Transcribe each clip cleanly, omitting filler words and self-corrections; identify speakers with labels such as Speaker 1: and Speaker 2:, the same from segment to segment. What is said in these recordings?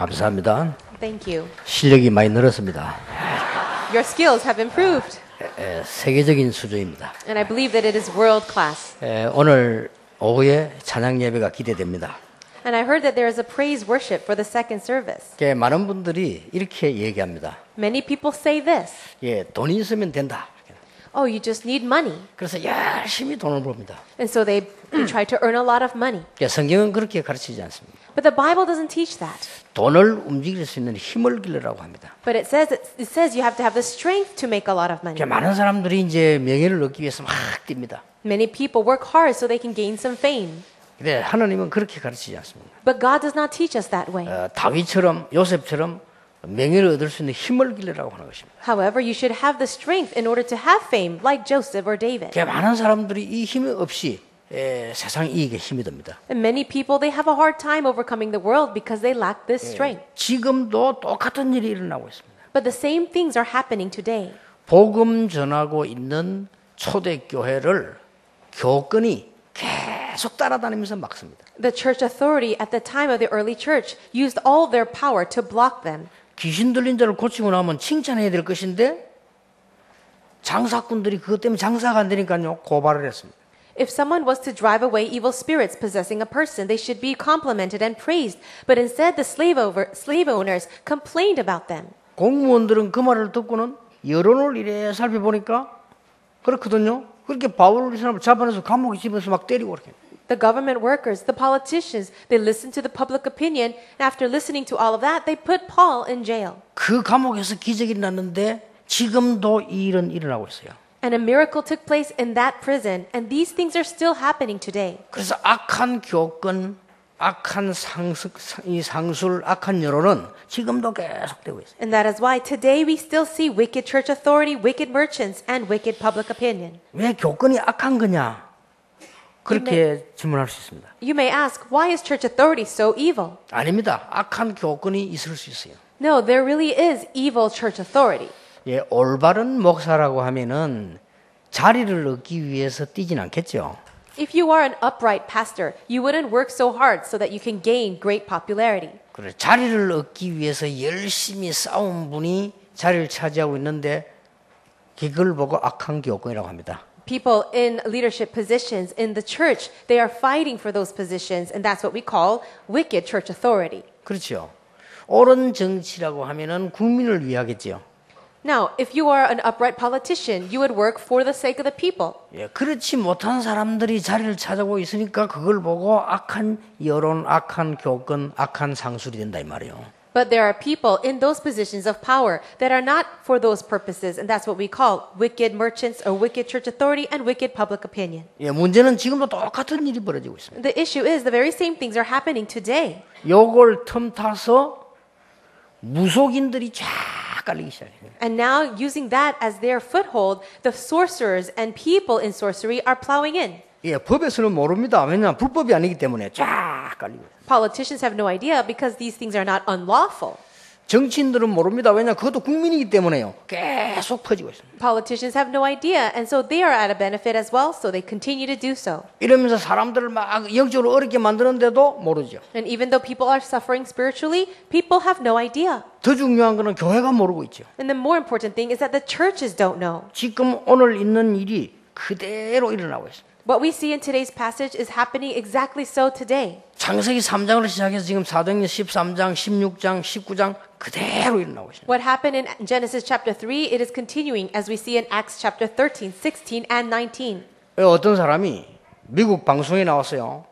Speaker 1: 감사합니다.
Speaker 2: Thank you.
Speaker 1: 실력이 많이 늘었습니다.
Speaker 2: Your skills have improved.
Speaker 1: 세계적인 수준입니다.
Speaker 2: And I believe that it is world class.
Speaker 1: 오늘 오후에 찬양 예배가 기대됩니다.
Speaker 2: And I heard that there is a praise worship for the second service.
Speaker 1: 많은 분들이 이렇게 얘기합니다.
Speaker 2: Many people say this.
Speaker 1: 돈이 있으면 된다.
Speaker 2: Oh, you just need money.
Speaker 1: 그래서 열심히 돈을 벌입니다.
Speaker 2: And so they try to earn a lot of money.
Speaker 1: 성경은 그렇게 가르치지 않습니다.
Speaker 2: But the Bible doesn't teach that.
Speaker 1: 돈을 움직일 수 있는 힘을 기르라고 합니다.
Speaker 2: But it says you have to have the strength to make a lot of money.
Speaker 1: 많은 사람들이 이제 명예를 얻기 위해서 막 뜁니다.
Speaker 2: Many people work hard so they can gain some fame.
Speaker 1: 근데 하나님은 그렇게 가르치지 않습니다.
Speaker 2: But God does not teach us that way.
Speaker 1: 다윗처럼 요셉처럼 명예를 얻을 수 있는 힘을 기르라고 하는 것입니다.
Speaker 2: However, you should have the strength in order to have fame, like Joseph or David.
Speaker 1: 많은 사람들이 이 힘이 없이 세상 이익에 힘이 듭니다.
Speaker 2: And many people, they have a hard time overcoming the world because they lack this strength.
Speaker 1: 지금도 똑같은 일이 일어나고 있습니다.
Speaker 2: But the same things are happening today.
Speaker 1: 복음 전하고 있는 초대교회를 교권이 계속 따라다니면서 막습니다.
Speaker 2: The church authority at the time of the early church used all their power to block them.
Speaker 1: 귀신 들린 자를 고치고 나면 칭찬해야 될 것인데 장사꾼들이 그것 때문에 장사가 안 되니까요 고발을 했습니다.
Speaker 2: If someone was to drive away evil spirits possessing a person, they should be complimented and praised. But instead, the slave owners complained about them.
Speaker 1: 공무원들은 그 말을 듣고는 여론을 이래 살펴보니까 그렇거든요. 그렇게 바울을 이 사람을 잡아내서 감옥에 집어서 막 때리고 그렇게.
Speaker 2: The government workers, the politicians, they listened to the public opinion. And after listening to all of that, they put Paul in jail.
Speaker 1: 그 감옥에서 기적이 났는데 지금도 이 일은 일어나고 있어요.
Speaker 2: And a miracle took place in that prison. And these things are still happening today.
Speaker 1: 그래서 악한 교권, 악한 상술, 악한 여론은 지금도 계속되고 있어요.
Speaker 2: And that is why today we still see wicked church authority, wicked merchants, and wicked public opinion.
Speaker 1: 왜 교권이 악한 거냐? 그렇게 질문할 수 있습니다.
Speaker 2: You may ask, why is church authority so evil?
Speaker 1: 아닙니다. 악한 교권이 있을 수 있어요.
Speaker 2: No, there really is evil church authority.
Speaker 1: 올바른 목사라고 하면은 자리를 얻기 위해서 뛰진 않겠죠.
Speaker 2: If you are an upright pastor, you wouldn't work so hard so that you can gain great popularity.
Speaker 1: 그래, 자리를 얻기 위해서 열심히 싸운 분이 자리를 차지하고 있는데 그걸 보고 악한 교권이라고 합니다.
Speaker 2: People in leadership positions in the church, they are fighting for those positions, and that's what we call wicked church authority.
Speaker 1: 그렇죠. 옳은 정치라고 하면은 국민을 위하겠지요.
Speaker 2: Now, if you are an upright politician, you would work for the sake of the people.
Speaker 1: 그렇지 못한 사람들이 자리를 찾아오고 있으니까 그걸 보고 악한 여론, 악한 교권, 악한 상술이 된다 이 말이에요.
Speaker 2: But there are people in those positions of power that are not for those purposes, and that's what we call wicked merchants or wicked church authority and wicked public opinion.
Speaker 1: 문제는 지금도 똑같은 일이 벌어지고 있습니다.
Speaker 2: The issue is the very same things are happening today.
Speaker 1: 요걸 틈타서 무속인들이 쫙 깔리기 시작해요.
Speaker 2: And now, using that as their foothold, the sorcerers and people in sorcery are plowing in.
Speaker 1: 법에서는 모릅니다. 왜냐하면 불법이 아니기 때문에 쫙 깔리고 있어요.
Speaker 2: Politicians have no idea because these things are not unlawful.
Speaker 1: 정치인들은 모릅니다. 왜냐하면 그것도 국민이기 때문에요. 계속 퍼지고 있습니다.
Speaker 2: Politicians have no idea, and so they are at a benefit as well, so they continue to do so.
Speaker 1: 이러면서 사람들을 막 영적으로 어렵게 만드는데도 모르죠.
Speaker 2: And even though people are suffering spiritually, people have no idea.
Speaker 1: 더 중요한 거는 교회가 모르고 있죠.
Speaker 2: And the more important thing is that the churches don't know.
Speaker 1: 지금 오늘 있는 일이 그대로 일어나고 있습니다.
Speaker 2: What we see in today's passage is happening exactly so today.
Speaker 1: 창세기 3장으로 시작해서 지금 사도행전 13장, 16장, 19장 그대로 일어나고 있습니다.
Speaker 2: What happened in Genesis chapter 3, it is continuing as we see in Acts chapter 13, 16, and 19.
Speaker 1: 어떤 사람이 미국 방송에 나왔어요.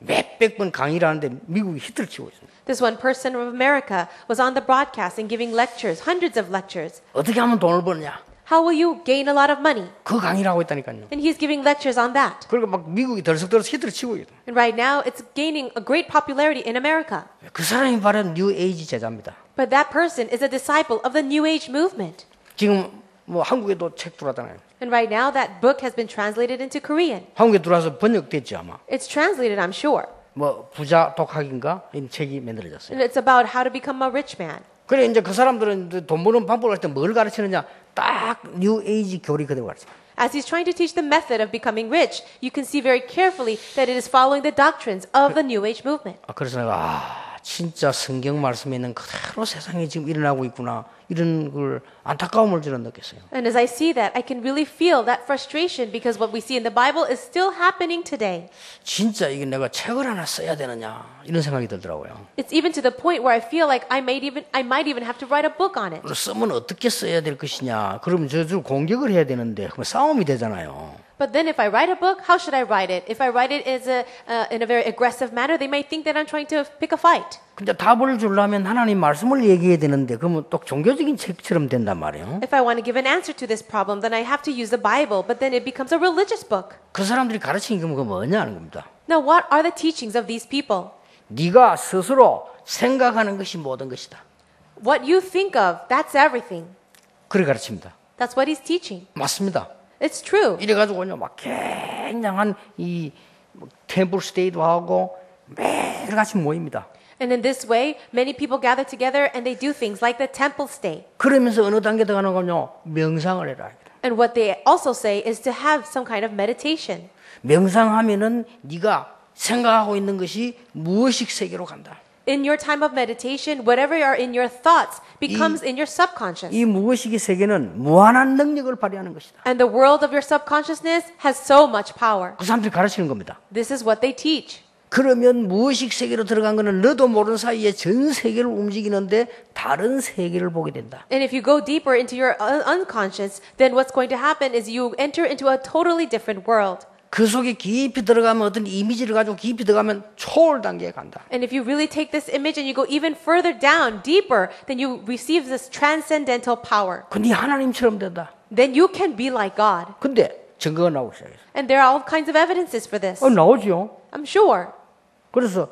Speaker 1: 몇백 번 강의를 하는데 미국이 히트를 치고 있습니다.
Speaker 2: This one person from America was on the broadcast and giving lectures, hundreds of lectures.
Speaker 1: 어떻게 하면 돈을 버느냐?
Speaker 2: How will you gain a lot of money?
Speaker 1: 그 강의를 하고 있다니까요.
Speaker 2: And he's giving lectures on that.
Speaker 1: 그러니까 막 미국이 덜썩덜썩 히트를 치고 있어요.
Speaker 2: And right now, it's gaining a great popularity in America.
Speaker 1: 그 사람이 바로 뉴 에이지 제자입니다.
Speaker 2: But that person is a disciple of the New Age movement.
Speaker 1: 지금 뭐 한국에도 책 들어왔잖아요.
Speaker 2: And right now, that book has been translated into Korean.
Speaker 1: 한국에 들어와서 번역됐죠 아마.
Speaker 2: It's translated, I'm sure.
Speaker 1: 뭐 부자 독학인가 이 책이 만들어졌어요.
Speaker 2: And it's about how to become a rich man.
Speaker 1: 그래 이제 그 사람들은 돈 버는 방법을 할 때 뭘 가르치느냐? 딱 뉴 에이지 교리 그대로 가르쳐.
Speaker 2: As he's trying to teach the method of becoming rich, you can see very carefully that it is following the doctrines of the New Age movement.
Speaker 1: 그래서 내가 진짜 성경 말씀에 있는 그대로 세상에 지금 일어나고 있구나. 이런 걸 안타까움을 저는 느꼈어요.
Speaker 2: And as I see that, I can really feel that frustration because what we see in the Bible is still happening today.
Speaker 1: 진짜 이게 내가 책을 하나 써야 되느냐 이런 생각이 들더라고요.
Speaker 2: It's even to the point where I feel like I might even have to write a book on it.
Speaker 1: 쓰면 어떻게 써야 될 것이냐. 그러면 저를 공격을 해야 되는데 그럼 싸움이 되잖아요.
Speaker 2: But then if I write a book, how should I write it? If I write it in a very aggressive manner, they might think that I'm trying to pick a fight.
Speaker 1: 근데 답을 주려면 하나님 말씀을 얘기해야 되는데 그러면 또 종교적인 책처럼 된단 말이에요.
Speaker 2: If I want to give an answer to this problem, then I have to use the Bible, but then it becomes a religious book.
Speaker 1: 그 사람들이 가르치는 게 뭐냐는 겁니다.
Speaker 2: Now, what are the teachings of these people?
Speaker 1: 네가 스스로 생각하는 것이 모든 것이다.
Speaker 2: What you think of, that's everything.
Speaker 1: 그렇게 가르칩니다.
Speaker 2: That's what he's teaching.
Speaker 1: 맞습니다.
Speaker 2: It's true.
Speaker 1: 이래가지고요 막 굉장한 이 템플 스테이도 하고 매일 같이 모입니다.
Speaker 2: And in this way, many people gather together and they do things like the temple stay.
Speaker 1: 그러면서 어느 단계 더 가는 건요 명상을 해라.
Speaker 2: And what they also say is to have some kind of meditation.
Speaker 1: 명상하면은 네가 생각하고 있는 것이 무의식 세계로 간다.
Speaker 2: In your time of meditation, whatever are in your thoughts becomes in your subconscious.
Speaker 1: 이 무의식의 세계는 무한한 능력을 발휘하는 것이다.
Speaker 2: And the world of your subconsciousness has so much power.
Speaker 1: 그 사람들이 가르치는 겁니다.
Speaker 2: This is what they teach.
Speaker 1: 그러면 무의식 세계로 들어간 거는 너도 모르는 사이에 전 세계를 움직이는데 다른 세계를 보게 된다.
Speaker 2: And if you go deeper into your unconscious, then what's going to happen is you enter into a totally different world.
Speaker 1: 그 속에 깊이 들어가면 어떤 이미지를 가지고 깊이 들어가면 초월 단계에 간다.
Speaker 2: And if you really take this image and you go even further down, deeper, then you receive this transcendental power.
Speaker 1: 근데 하나님처럼 된다.
Speaker 2: Then you can be like God.
Speaker 1: 근데 증거가 나오기 시작했어.
Speaker 2: And there are all kinds of evidences for this.
Speaker 1: 나오죠.
Speaker 2: I'm sure.
Speaker 1: 그래서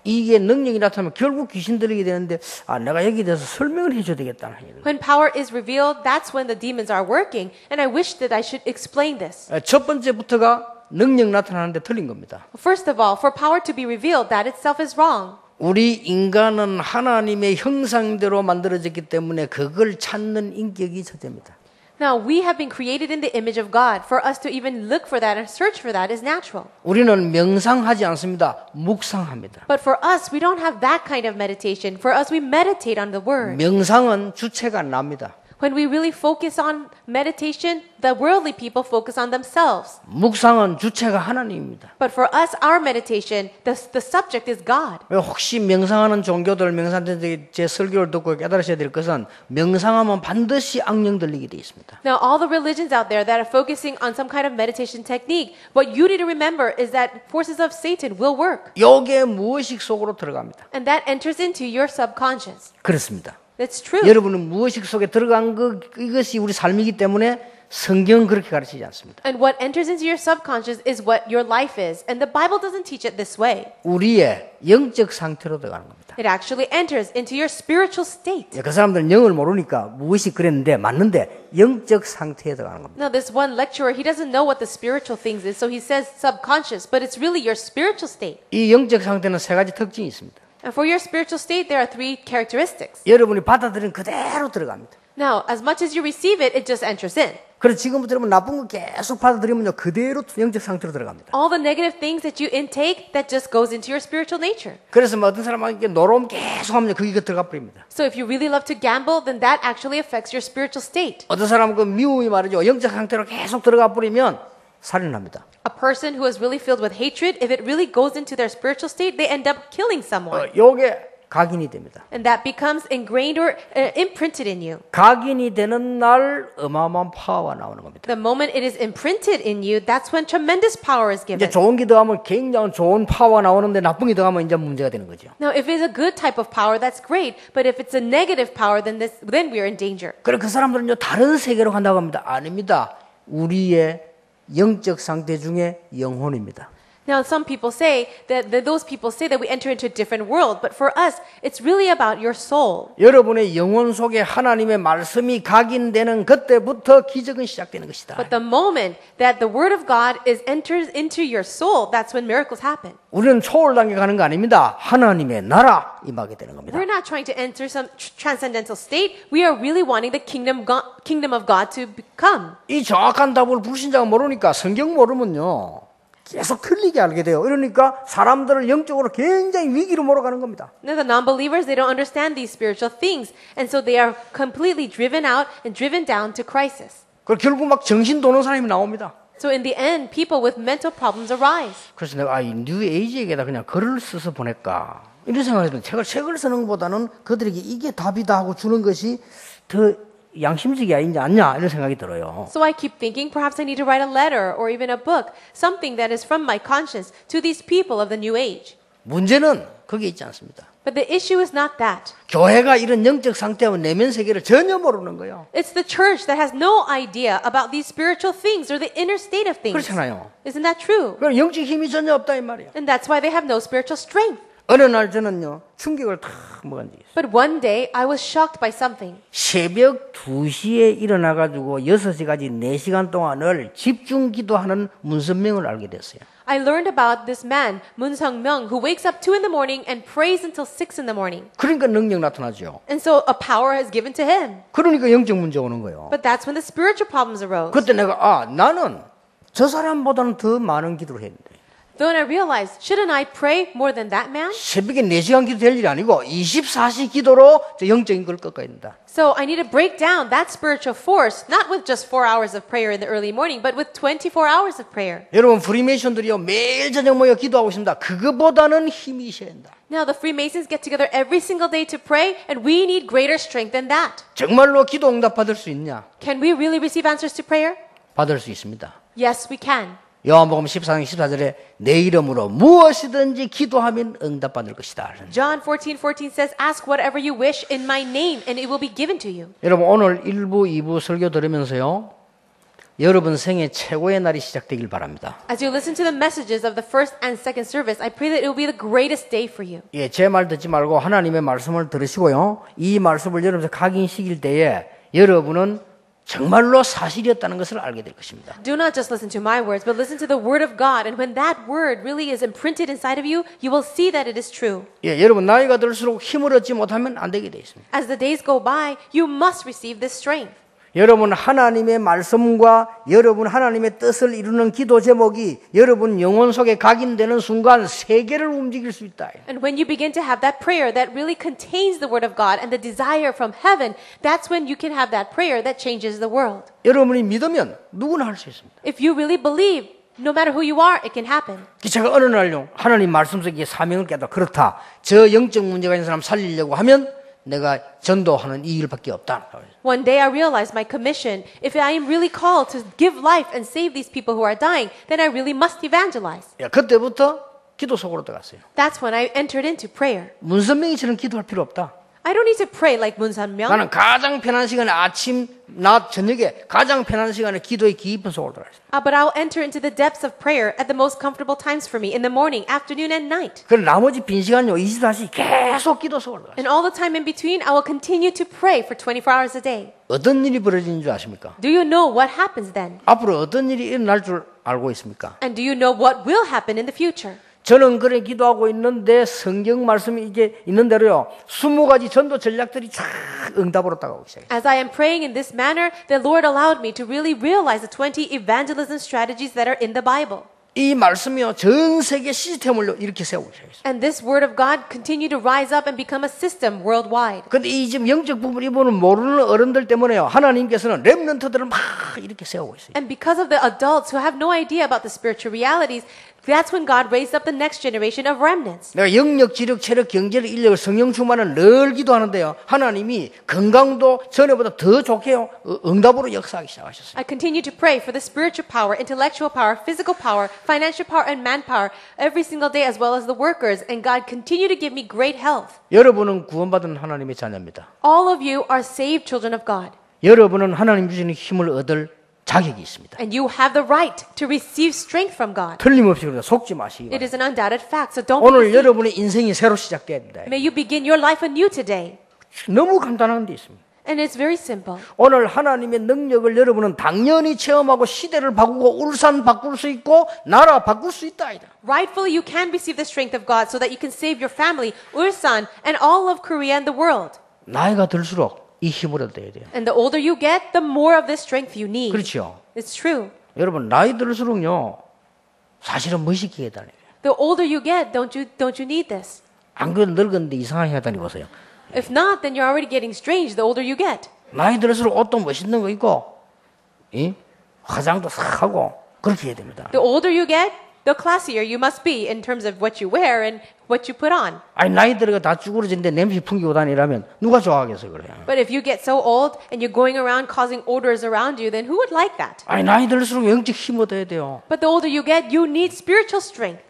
Speaker 1: 이게 능력이 나타나면 결국 귀신 들리게 되는데 내가 여기에 대해서 설명을 해줘야 되겠다.
Speaker 2: When power is revealed, that's when the demons are working. And I wish that I should explain this.
Speaker 1: 첫 번째부터가 능력 나타나는데 틀린 겁니다.
Speaker 2: First of all, for power to be revealed, that itself is wrong.
Speaker 1: 우리 인간은 하나님의 형상대로 만들어졌기 때문에 그걸 찾는 인격이 첫째입니다.
Speaker 2: Now, we have been created in the image of God. For us to even look for that and search for that is natural.
Speaker 1: 우리는 명상하지 않습니다. 묵상합니다.
Speaker 2: But for us, we don't have that kind of meditation. For us, we meditate on the Word.
Speaker 1: 명상은 주체가 납니다.
Speaker 2: When we really focus on meditation, the worldly people focus on themselves.
Speaker 1: 묵상은 주체가 하나님입니다.
Speaker 2: But for us, our meditation, the subject is God.
Speaker 1: 혹시 명상하는 종교들, 명상자들이 제 설교를 듣고 깨달으셔야 될 것은 명상하면 반드시 악령 들리게 돼 있습니다.
Speaker 2: Now, all the religions out there that are focusing on some kind of meditation technique, what you need to remember is that forces of Satan will work.
Speaker 1: 요게 무의식 속으로 들어갑니다.
Speaker 2: And that enters into your subconscious.
Speaker 1: 그렇습니다.
Speaker 2: That's true.
Speaker 1: 여러분은 무의식 속에 들어간 이것이 우리 삶이기 때문에 성경은 그렇게 가르치지 않습니다.
Speaker 2: And what enters into your subconscious is what your life is. And the Bible doesn't teach it this way.
Speaker 1: 우리의 영적 상태로 들어가는 겁니다.
Speaker 2: It actually enters into your spiritual state.
Speaker 1: 그 사람들은 영을 모르니까 무의식 그랬는데 맞는데 영적 상태에 들어가는 겁니다.
Speaker 2: Now, this one lecturer, he doesn't know what the spiritual things is, so he says subconscious, but it's really your spiritual state.
Speaker 1: 이 영적 상태는 세 가지 특징이 있습니다.
Speaker 2: And for your spiritual state, there are three characteristics.
Speaker 1: 여러분이 받아들이는 그대로 들어갑니다.
Speaker 2: Now, as much as you receive it, it just enters in.
Speaker 1: 그래서 지금부터 여러분 나쁜 거 계속 받아들이면요 그대로 영적 상태로 들어갑니다.
Speaker 2: All the negative things that you intake, that just goes into your spiritual nature.
Speaker 1: 그래서 뭐 어떤 사람은 놀아오면 계속 하면 그게 들어가 버립니다.
Speaker 2: So if you really love to gamble, then that actually affects your spiritual state.
Speaker 1: 어떤 사람은 그 미움이 말이죠 영적 상태로 계속 들어가 버리면 살인합니다.
Speaker 2: A person who is really filled with hatred, if it really goes into their spiritual state, they end up killing someone.
Speaker 1: 요게 각인이 됩니다.
Speaker 2: And that becomes ingrained or imprinted in you.
Speaker 1: 각인이 되는 날 어마어마한 파워가 나오는 겁니다.
Speaker 2: The moment it is imprinted in you, that's when tremendous power is
Speaker 1: 이제
Speaker 2: given.
Speaker 1: 좋은 게 더하면 굉장히 좋은 파워가 나오는데 나쁜 게 더하면 이제 문제가 되는 거죠.
Speaker 2: Now, if it's a good type of power, that's great. But if it's a negative power, then we are in danger.
Speaker 1: 그래 그 사람들은 다른 세계로 간다고 합니다. 아닙니다. 우리의 영적 상태 중에 영혼입니다.
Speaker 2: Now, some people say that those people say that we enter into a different world, but for us, it's really about your soul.
Speaker 1: 여러분의 영혼 속에 하나님의 말씀이 각인되는 그때부터 기적은 시작되는 것이다.
Speaker 2: But the moment that the word of God enters into your soul, that's when miracles happen.
Speaker 1: 우리는 초월 단계 가는 거 아닙니다. 하나님의 나라 임하게 되는 겁니다.
Speaker 2: We're not trying to enter some transcendental state. We are really wanting the kingdom of God to come.
Speaker 1: 이 정확한 답을 불신자가 모르니까 성경 모르면요. 계속 틀리게 알게 돼요. 이러니까 사람들을 영적으로 굉장히 위기로 몰아가는 겁니다.
Speaker 2: Now the non-believers, they don't understand these spiritual things. And so they are completely driven out and driven down to crisis.
Speaker 1: 그리고 결국 막 정신 도는 사람이 나옵니다.
Speaker 2: So in the end, people with mental problems arise.
Speaker 1: 그래서 내가 이 뉴에이지에게다 그냥 글을 써서 보낼까 이런 생각을 했는데 책을 쓰는 것보다는 그들에게 이게 답이다 하고 주는 것이 더 양심적이 아니지 않냐 이런 생각이 들어요.
Speaker 2: So I keep thinking perhaps I need to write a letter or even a book, something that is from my conscience to these people of the new age.
Speaker 1: 문제는 거기에 있지 않습니다.
Speaker 2: But the issue is not that.
Speaker 1: 교회가 이런 영적 상태와 내면 세계를 전혀 모르는 거예요.
Speaker 2: It's the church that has no idea about these spiritual things or the inner state of things.
Speaker 1: 그렇잖아요.
Speaker 2: Isn't that true?
Speaker 1: 그럼 영적 힘이 전혀 없다 이 말이에요.
Speaker 2: And that's why they have no spiritual strength.
Speaker 1: 어느 날 저는요 충격을 탁 먹은 적이 있어요.
Speaker 2: But one day I was shocked by something.
Speaker 1: 새벽 2시에 일어나가지고 6시까지 4시간 동안을 집중 기도하는 문선명을 알게 됐어요.
Speaker 2: I learned about this man, Moon Sung-myung, who wakes up 2 in the morning and prays until 6 in the morning.
Speaker 1: 그러니까 능력 나타나죠.
Speaker 2: And so a power is given to him.
Speaker 1: 그러니까 영적 문제 오는 거예요.
Speaker 2: But that's when the spiritual problems arose.
Speaker 1: 그때 내가 나는 저 사람보다는 더 많은 기도를 했는데
Speaker 2: Then I realized, shouldn't I pray more than that man?
Speaker 1: 새벽에 4시간 기도 될 일이 아니고 24시 기도로 저 영적인 걸 꺾어야 된다.
Speaker 2: So I need to break down that spiritual force, not with just 4 hours of prayer in the early morning, but with 24 hours of prayer.
Speaker 1: 여러분 프리메이션들이요 매일 저녁 모여 기도하고 있습니다. 그거보다는 힘이 있어야 된다.
Speaker 2: Now the Freemasons get together every single day to pray, and we need greater strength than that.
Speaker 1: 정말로 기도 응답 받을 수 있냐?
Speaker 2: Can we really receive answers to prayer?
Speaker 1: 받을 수 있습니다.
Speaker 2: Yes, we can.
Speaker 1: 요한복음 14장 14절에 내 이름으로 무엇이든지 기도하면 응답받을 것이다.
Speaker 2: John 14:14 says, "Ask whatever you wish in my name, and it will be given to you."
Speaker 1: 여러분 오늘 1부, 2부 설교 들으면서요. 여러분 생애 최고의 날이 시작되길 바랍니다.
Speaker 2: As you listen to the messages of the first and second service, I pray that it will be the greatest day for you.
Speaker 1: 예, 제 말 듣지 말고 하나님의 말씀을 들으시고요. 이 말씀을 여러분들 각인시킬 때에 여러분은 정말로 사실이었다는 것을 알게 될 것입니다.
Speaker 2: Do not just listen to my words, but listen to the word of God. And when that word really is imprinted inside of you, you will see that it is true.
Speaker 1: 예, 여러분 나이가 들수록 힘을 얻지 못하면 안 되게 돼 있습니다.
Speaker 2: As the days go by, you must receive this strength.
Speaker 1: 여러분 하나님의 말씀과 여러분 하나님의 뜻을 이루는 기도 제목이 여러분 영혼 속에 각인되는 순간 세계를 움직일 수 있다.
Speaker 2: And when you begin to have that prayer that really contains the word of God and the desire from heaven, that's when you can have that prayer that changes the world.
Speaker 1: 여러분이 믿으면 누구나 할 수 있습니다.
Speaker 2: If you really believe, no matter who you are, it can happen.
Speaker 1: 제가 어느 날요 하나님 말씀 속에 사명을 깨닫 그렇다. 저 영적 문제가 있는 사람 살리려고 하면 내가 전도하는 이 일밖에 없다.
Speaker 2: One day I realized my commission. If I am really called to give life and save these people who are dying, then I really must evangelize.
Speaker 1: 야, 그때부터 기도 속으로 들어갔어요.
Speaker 2: That's when I entered into prayer.
Speaker 1: 문선명이처럼 기도할 필요 없다.
Speaker 2: I don't need to pray like Moon Sun-myung.
Speaker 1: 나는 가장 편한 시간에 아침, 낮, 저녁에 가장 편한 시간에 기도의 깊은 속으로 들어갔어요.
Speaker 2: But I'll enter into the depths of prayer at the most comfortable times for me in the morning, afternoon, and night.
Speaker 1: 그럼 나머지 빈 시간요 24시 계속 기도 속으로 들어갔어요.
Speaker 2: And all the time in between, I will continue to pray for 24 hours a day.
Speaker 1: 어떤 일이 벌어지는 줄 아십니까?
Speaker 2: Do you know what happens then?
Speaker 1: 앞으로 어떤 일이 일어날 줄 알고 있습니까?
Speaker 2: And do you know what will happen in the future?
Speaker 1: 저는 그래 기도하고 있는데 성경 말씀이 이게 있는 대로요 20가지 전도 전략들이 쫙 응답으로 따라오기 시작해요.
Speaker 2: As I am praying in this manner, the Lord allowed me to really realize the 20 evangelism strategies that are in the Bible.
Speaker 1: 이 말씀이요 전 세계 시스템을 이렇게 세우기 시작했어요.
Speaker 2: And this word of God continue to rise up and become a system worldwide.
Speaker 1: 근데 이 지금 영적 부분 이분은 모르는 어른들 때문에요 하나님께서는 렘넌트들을 막 이렇게 세우고 있어요.
Speaker 2: And because of the adults who have no idea about the spiritual realities, that's when God raised up the next generation of remnants.
Speaker 1: 내가 영력, 지력, 체력, 경제력, 인력을 성령 충만을 늘 기도하는데요. 하나님이 건강도 전에보다 더 좋게요. 응답으로 역사하기 시작하셨어요.
Speaker 2: I continue to pray for the spiritual power, intellectual power, physical power, financial power, and manpower every single day as well as the workers. And God continue to give me great health.
Speaker 1: 여러분은 구원받은 하나님의 자녀입니다.
Speaker 2: All of you are saved children of God.
Speaker 1: 여러분은 하나님 주시는 힘을 얻을 자격이 있습니다.
Speaker 2: And you have the right to receive strength from God.
Speaker 1: 틀림없이 그러다 속지 마시기
Speaker 2: It
Speaker 1: 바랍니다.
Speaker 2: is an undoubted fact, so don't be
Speaker 1: 오늘
Speaker 2: deceived.
Speaker 1: 여러분의 인생이 새로 시작돼야 된다.
Speaker 2: May you begin your life anew today.
Speaker 1: 너무 간단한 데 있습니다.
Speaker 2: And it's very simple.
Speaker 1: 오늘 하나님의 능력을 여러분은 당연히 체험하고 시대를 바꾸고 울산 바꿀 수 있고 나라 바꿀 수 있다.
Speaker 2: Rightfully, you can receive the strength of God so that you can save your family, Ulsan, and all of Korea and the world.
Speaker 1: 나이가 들수록 이 힘을 얻어야 돼요.
Speaker 2: And the older you get, the more of this strength you need.
Speaker 1: 그렇죠.
Speaker 2: It's true.
Speaker 1: 여러분 나이 들수록요 사실은 멋있게 해달래요.
Speaker 2: The older you get, don't you need this?
Speaker 1: 안 그래도 늙었는데 이상하게 하다니 보세요.
Speaker 2: If not, then you're already getting strange the older you get.
Speaker 1: 나이 들을수록 옷도 멋있는 거 입고, 화장도 싹 하고 그렇게 해야 됩니다.
Speaker 2: The older you get, the classier you must be in terms of what you wear and what you put on.
Speaker 1: 아니 나이 들어가 다 쭈그러진데 냄새 풍기고 다니라면 누가 좋아하겠어요, 그래?
Speaker 2: But if you get so old and you're going around causing odors around you, then who would like that?
Speaker 1: 아니 나이 들수록 영적 힘 얻어야 돼요.
Speaker 2: But the older you get, you need spiritual strength.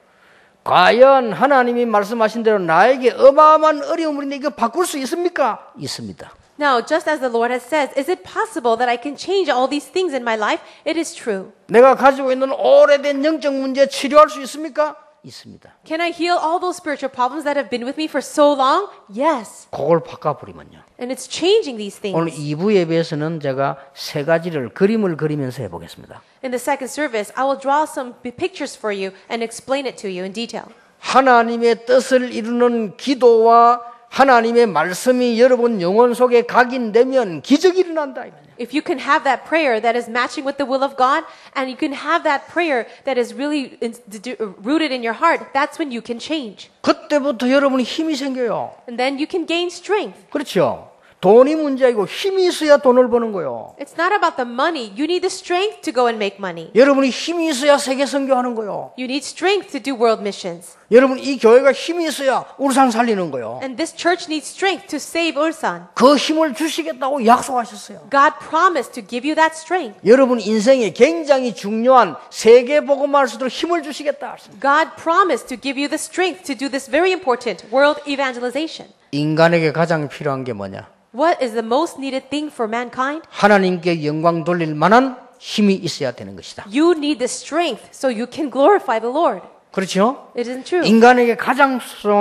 Speaker 1: 과연 하나님이 말씀하신 대로 나에게 어마어마한 어려움을 있는데 이거 바꿀 수 있습니까? 있습니다.
Speaker 2: Now, just as the Lord has said, is it possible that I can change all these things in my life? It is true.
Speaker 1: 내가 가지고 있는 오래된 영적 문제 치료할 수 있습니까? 있습니다.
Speaker 2: Can I heal all those spiritual problems that have been with me for so long? Yes.
Speaker 1: 그걸 바꿔버리면요.
Speaker 2: And it's changing these
Speaker 1: 오늘
Speaker 2: things.
Speaker 1: 2부 예배에서는 제가 세 가지를 그림을 그리면서 해보겠습니다.
Speaker 2: In the second service, I will draw some pictures for you and explain it to you in detail.
Speaker 1: 하나님의 뜻을 이루는 기도와 하나님의 말씀이 여러분 영혼 속에 각인되면 기적이 일어난다.
Speaker 2: If you can have that prayer that is matching with the will of God, and you can have that prayer that is really rooted in your heart, that's when you can change.
Speaker 1: 그때부터 여러분이 힘이 생겨요.
Speaker 2: And then you can gain strength.
Speaker 1: 그렇죠. 돈이 문제이고 힘이 있어야 돈을 버는 거요.
Speaker 2: It's not about the money. You need the strength to go and make money.
Speaker 1: 여러분이 힘이 있어야 세계 선교하는 거요.
Speaker 2: You need strength to do world missions.
Speaker 1: 여러분 이 교회가 힘이 있어야 울산 살리는 거요.
Speaker 2: And this church needs strength to save Ulsan.
Speaker 1: 그 힘을 주시겠다고 약속하셨어요.
Speaker 2: God promised to give you that strength.
Speaker 1: 여러분 인생에 굉장히 중요한 세계 복음화할 수 있도록 힘을 주시겠다.
Speaker 2: God promised to give you the strength to do this very important world evangelization.
Speaker 1: 인간에게 가장 필요한 게 뭐냐?
Speaker 2: What is the most needed thing for mankind?
Speaker 1: 하나님께 영광 돌릴 만한 힘이 있어야 되는 것이다.
Speaker 2: You need the strength so you can glorify the Lord.
Speaker 1: 그렇죠?
Speaker 2: It isn't true.
Speaker 1: 인간에게 가장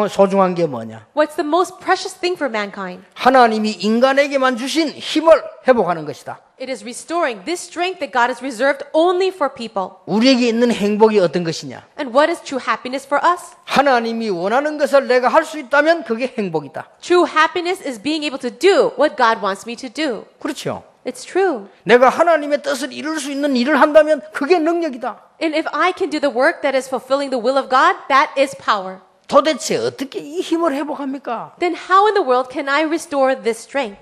Speaker 1: 소중한 게 뭐냐?
Speaker 2: What's the most precious thing for mankind?
Speaker 1: 하나님이 인간에게만 주신 힘을 회복하는 것이다.
Speaker 2: It is restoring this strength that God has reserved only for people.
Speaker 1: 우리에게 있는 행복이 어떤 것이냐?
Speaker 2: And what is true happiness for us?
Speaker 1: 하나님이 원하는 것을 내가 할 수 있다면 그게 행복이다.
Speaker 2: True happiness is being able to do what God wants me to do.
Speaker 1: 그렇죠?
Speaker 2: It's true.
Speaker 1: 내가 하나님의 뜻을 이룰 수 있는 일을 한다면 그게 능력이다.
Speaker 2: And if I can do the work that is fulfilling the will of God, that is power.
Speaker 1: 도대체 어떻게 이 힘을 회복합니까?
Speaker 2: Then how in the world can I restore this strength?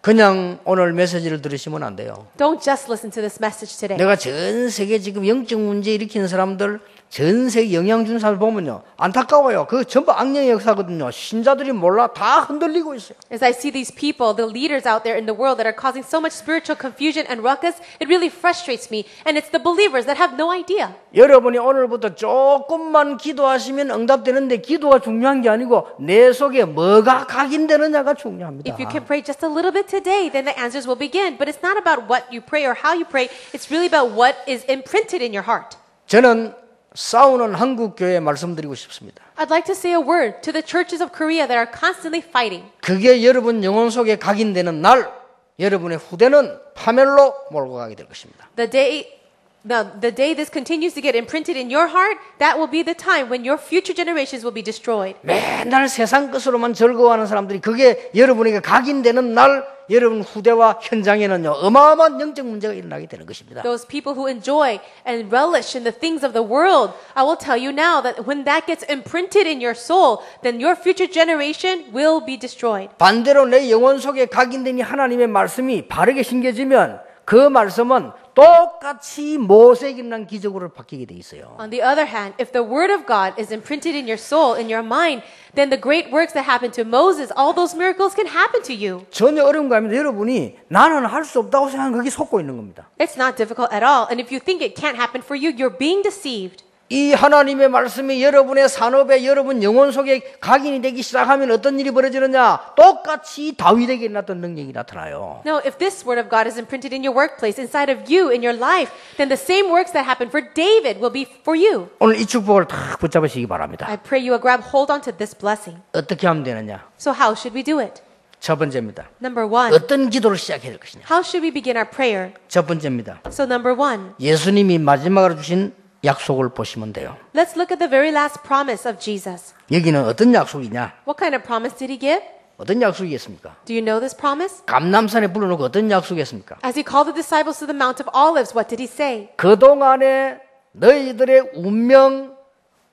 Speaker 1: 그냥 오늘 메시지를 들으시면 안 돼요.
Speaker 2: Don't just listen to this message today.
Speaker 1: 내가 전 세계 지금 영적 문제 일으키는 사람들, 전 세계 영향 준 사람들 보면요. 안타까워요. 그 전부 악령의 역사거든요. 신자들이 몰라 다 흔들리고 있어요.
Speaker 2: As I see these people, the leaders out there in the world that are causing so much spiritual confusion and ruckus, it really frustrates me. And it's the believers that have no idea.
Speaker 1: 여러분이 오늘부터 조금만 기도하시면 응답되는데 기도가 중요한 게 아니고 내 속에 뭐가 각인되느냐가 중요합니다.
Speaker 2: If you can pray just a little bit today, then the answers will begin. But it's not about what you pray or how you pray. It's really about what is imprinted in your heart.
Speaker 1: 저는 싸우는 한국 교회에 말씀드리고 싶습니다.
Speaker 2: I'd like to say a word to the churches of Korea that are constantly fighting.
Speaker 1: 그게 여러분 영혼 속에 각인되는 날 여러분의 후대는 파멸로 몰고 가게 될 것입니다.
Speaker 2: The day this continues to get imprinted in your heart, that will be the time when your future generations will be destroyed.
Speaker 1: 맨날 세상 것으로만 즐거워하는 사람들이 그게 여러분에게 각인되는 날 여러분 후대와 현장에는요 어마어마한 영적 문제가 일어나게 되는 것입니다.
Speaker 2: Those people who enjoy and relish in the things of the world, I will tell you now that when that gets imprinted in your soul, then your future generation will be destroyed.
Speaker 1: 반대로 내 영혼 속에 각인된 이 하나님의 말씀이 바르게 심겨지면 그 말씀은 똑같이 모세에게 일어난 기적으로 바뀌게 돼 있어요.
Speaker 2: On the other hand, if the word of God is imprinted in your soul, in your mind, then the great works that happened to Moses, all those miracles can happen to you.
Speaker 1: 전혀 어려운 거 아닙니다. 여러분이 나는 할 수 없다고 생각하면 거기 속고 있는 겁니다.
Speaker 2: It's not difficult at all. And if you think it can't happen for you, you're being deceived.
Speaker 1: 이 하나님의 말씀이 여러분의 산업에 여러분 영혼 속에 각인이 되기 시작하면 어떤 일이 벌어지느냐? 똑같이 다윗에게 일어났던 능력이 나타나요.
Speaker 2: No, if this word of God is imprinted in your workplace, inside of you, in your life, then the same works that happened for David will be for you.
Speaker 1: 오늘 이 축복을 탁 붙잡으시기 바랍니다.
Speaker 2: I pray you will grab hold onto this blessing.
Speaker 1: 어떻게 하면 되느냐?
Speaker 2: So how should we do it?
Speaker 1: 첫 번째입니다.
Speaker 2: Number one,
Speaker 1: 어떤 기도를 시작해야 될 것이냐?
Speaker 2: how should we begin our prayer?
Speaker 1: 첫 번째입니다.
Speaker 2: So number one,
Speaker 1: 예수님이 마지막으로 주신 약속을 보시면 돼요.
Speaker 2: let's look at the very last promise of Jesus.
Speaker 1: 여기는 어떤 약속이냐?
Speaker 2: What kind of promise did he give?
Speaker 1: 어떤 약속이겠습니까?
Speaker 2: Do you know this promise?
Speaker 1: 감람산에 불러놓고 어떤 약속이겠습니까?
Speaker 2: As he called the disciples to the Mount of Olives, what did he say?
Speaker 1: 그동안에 너희들의 운명,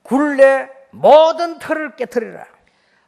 Speaker 1: 굴레, 모든 틀을 깨트리라.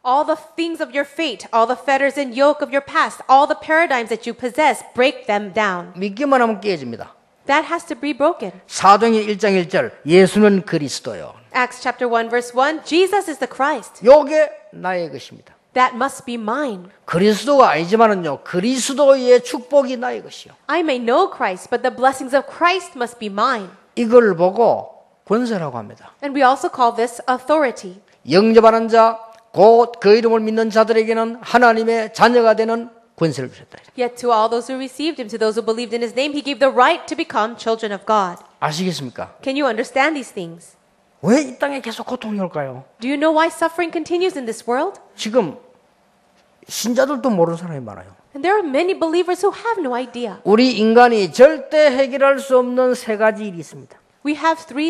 Speaker 2: All the things of your fate, all the fetters and yoke of your past, all the paradigms that you possess, break them down.
Speaker 1: 믿기만 하면 깨집니다.
Speaker 2: That has to be broken.
Speaker 1: 사도행전 1장 1절 예수는 그리스도요.
Speaker 2: Acts chapter 1 verse 1, Jesus is the Christ.
Speaker 1: 요게 나의 것입니다.
Speaker 2: That must be mine.
Speaker 1: 그리스도가 아니지만은요. 그리스도의 축복이 나의 것이요.
Speaker 2: I may know Christ, but the blessings of Christ must be mine.
Speaker 1: 이걸 보고 권세라고 합니다.
Speaker 2: And we also call this authority.
Speaker 1: 영접하는 자, 곧 그 이름을 믿는 자들에게는 하나님의 자녀가 되는 권세를 주셨다.
Speaker 2: Yet to all those who received him, to those who believed in his name, he gave the right to become children of God.
Speaker 1: 아시겠습니까?
Speaker 2: Can you understand these things?
Speaker 1: 왜 이 땅에 계속 고통이 올까요?
Speaker 2: Do you know why suffering continues in this world?
Speaker 1: 지금 신자들도 모르는 사람이 많아요.
Speaker 2: And there are many believers who have no idea.
Speaker 1: 우리 인간이 절대 해결할 수 없는 세 가지 일이 있습니다.
Speaker 2: We have three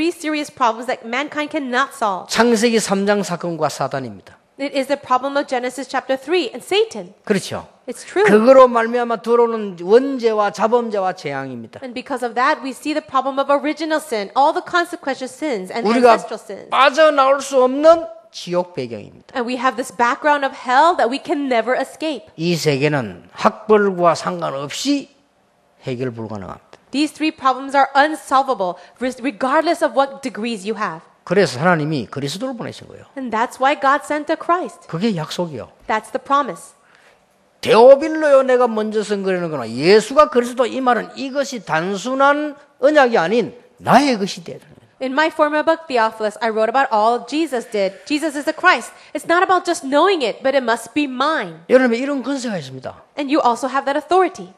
Speaker 2: serious problems that mankind cannot solve.
Speaker 1: 창세기 3장 사건과 사단입니다.
Speaker 2: It is the problem of Genesis chapter 3 and Satan.
Speaker 1: 그렇죠.
Speaker 2: It's true.
Speaker 1: 그거로 말미암아 들어오는 원죄와 자범죄와 재앙입니다.
Speaker 2: And because of that, we see the problem of original sin, all the consequential sins and
Speaker 1: 우리가
Speaker 2: ancestral sins.
Speaker 1: 빠져나올 수 없는 지옥 배경입니다.
Speaker 2: And we have this background of hell that we can never escape.
Speaker 1: 이 세계는 학벌과 상관없이 해결 불가능합니다.
Speaker 2: These three problems are unsolvable, regardless of what degrees you have.
Speaker 1: 그래서 하나님이 그리스도를 보내신 거예요.
Speaker 2: And that's why God sent a Christ.
Speaker 1: 그게 약속이요.
Speaker 2: That's the promise.
Speaker 1: 데오빌로요 내가 먼저 선거하는 거나 예수가 그리스도 이 말은 이것이 단순한 언약이 아닌 나의 것이 되는 거예요.
Speaker 2: In my former book, Theophilus, I wrote about all Jesus did. Jesus is the Christ. It's not about just knowing it, but it must be mine.
Speaker 1: 여러분 이런 권세가 있습니다.
Speaker 2: And you also have that authority.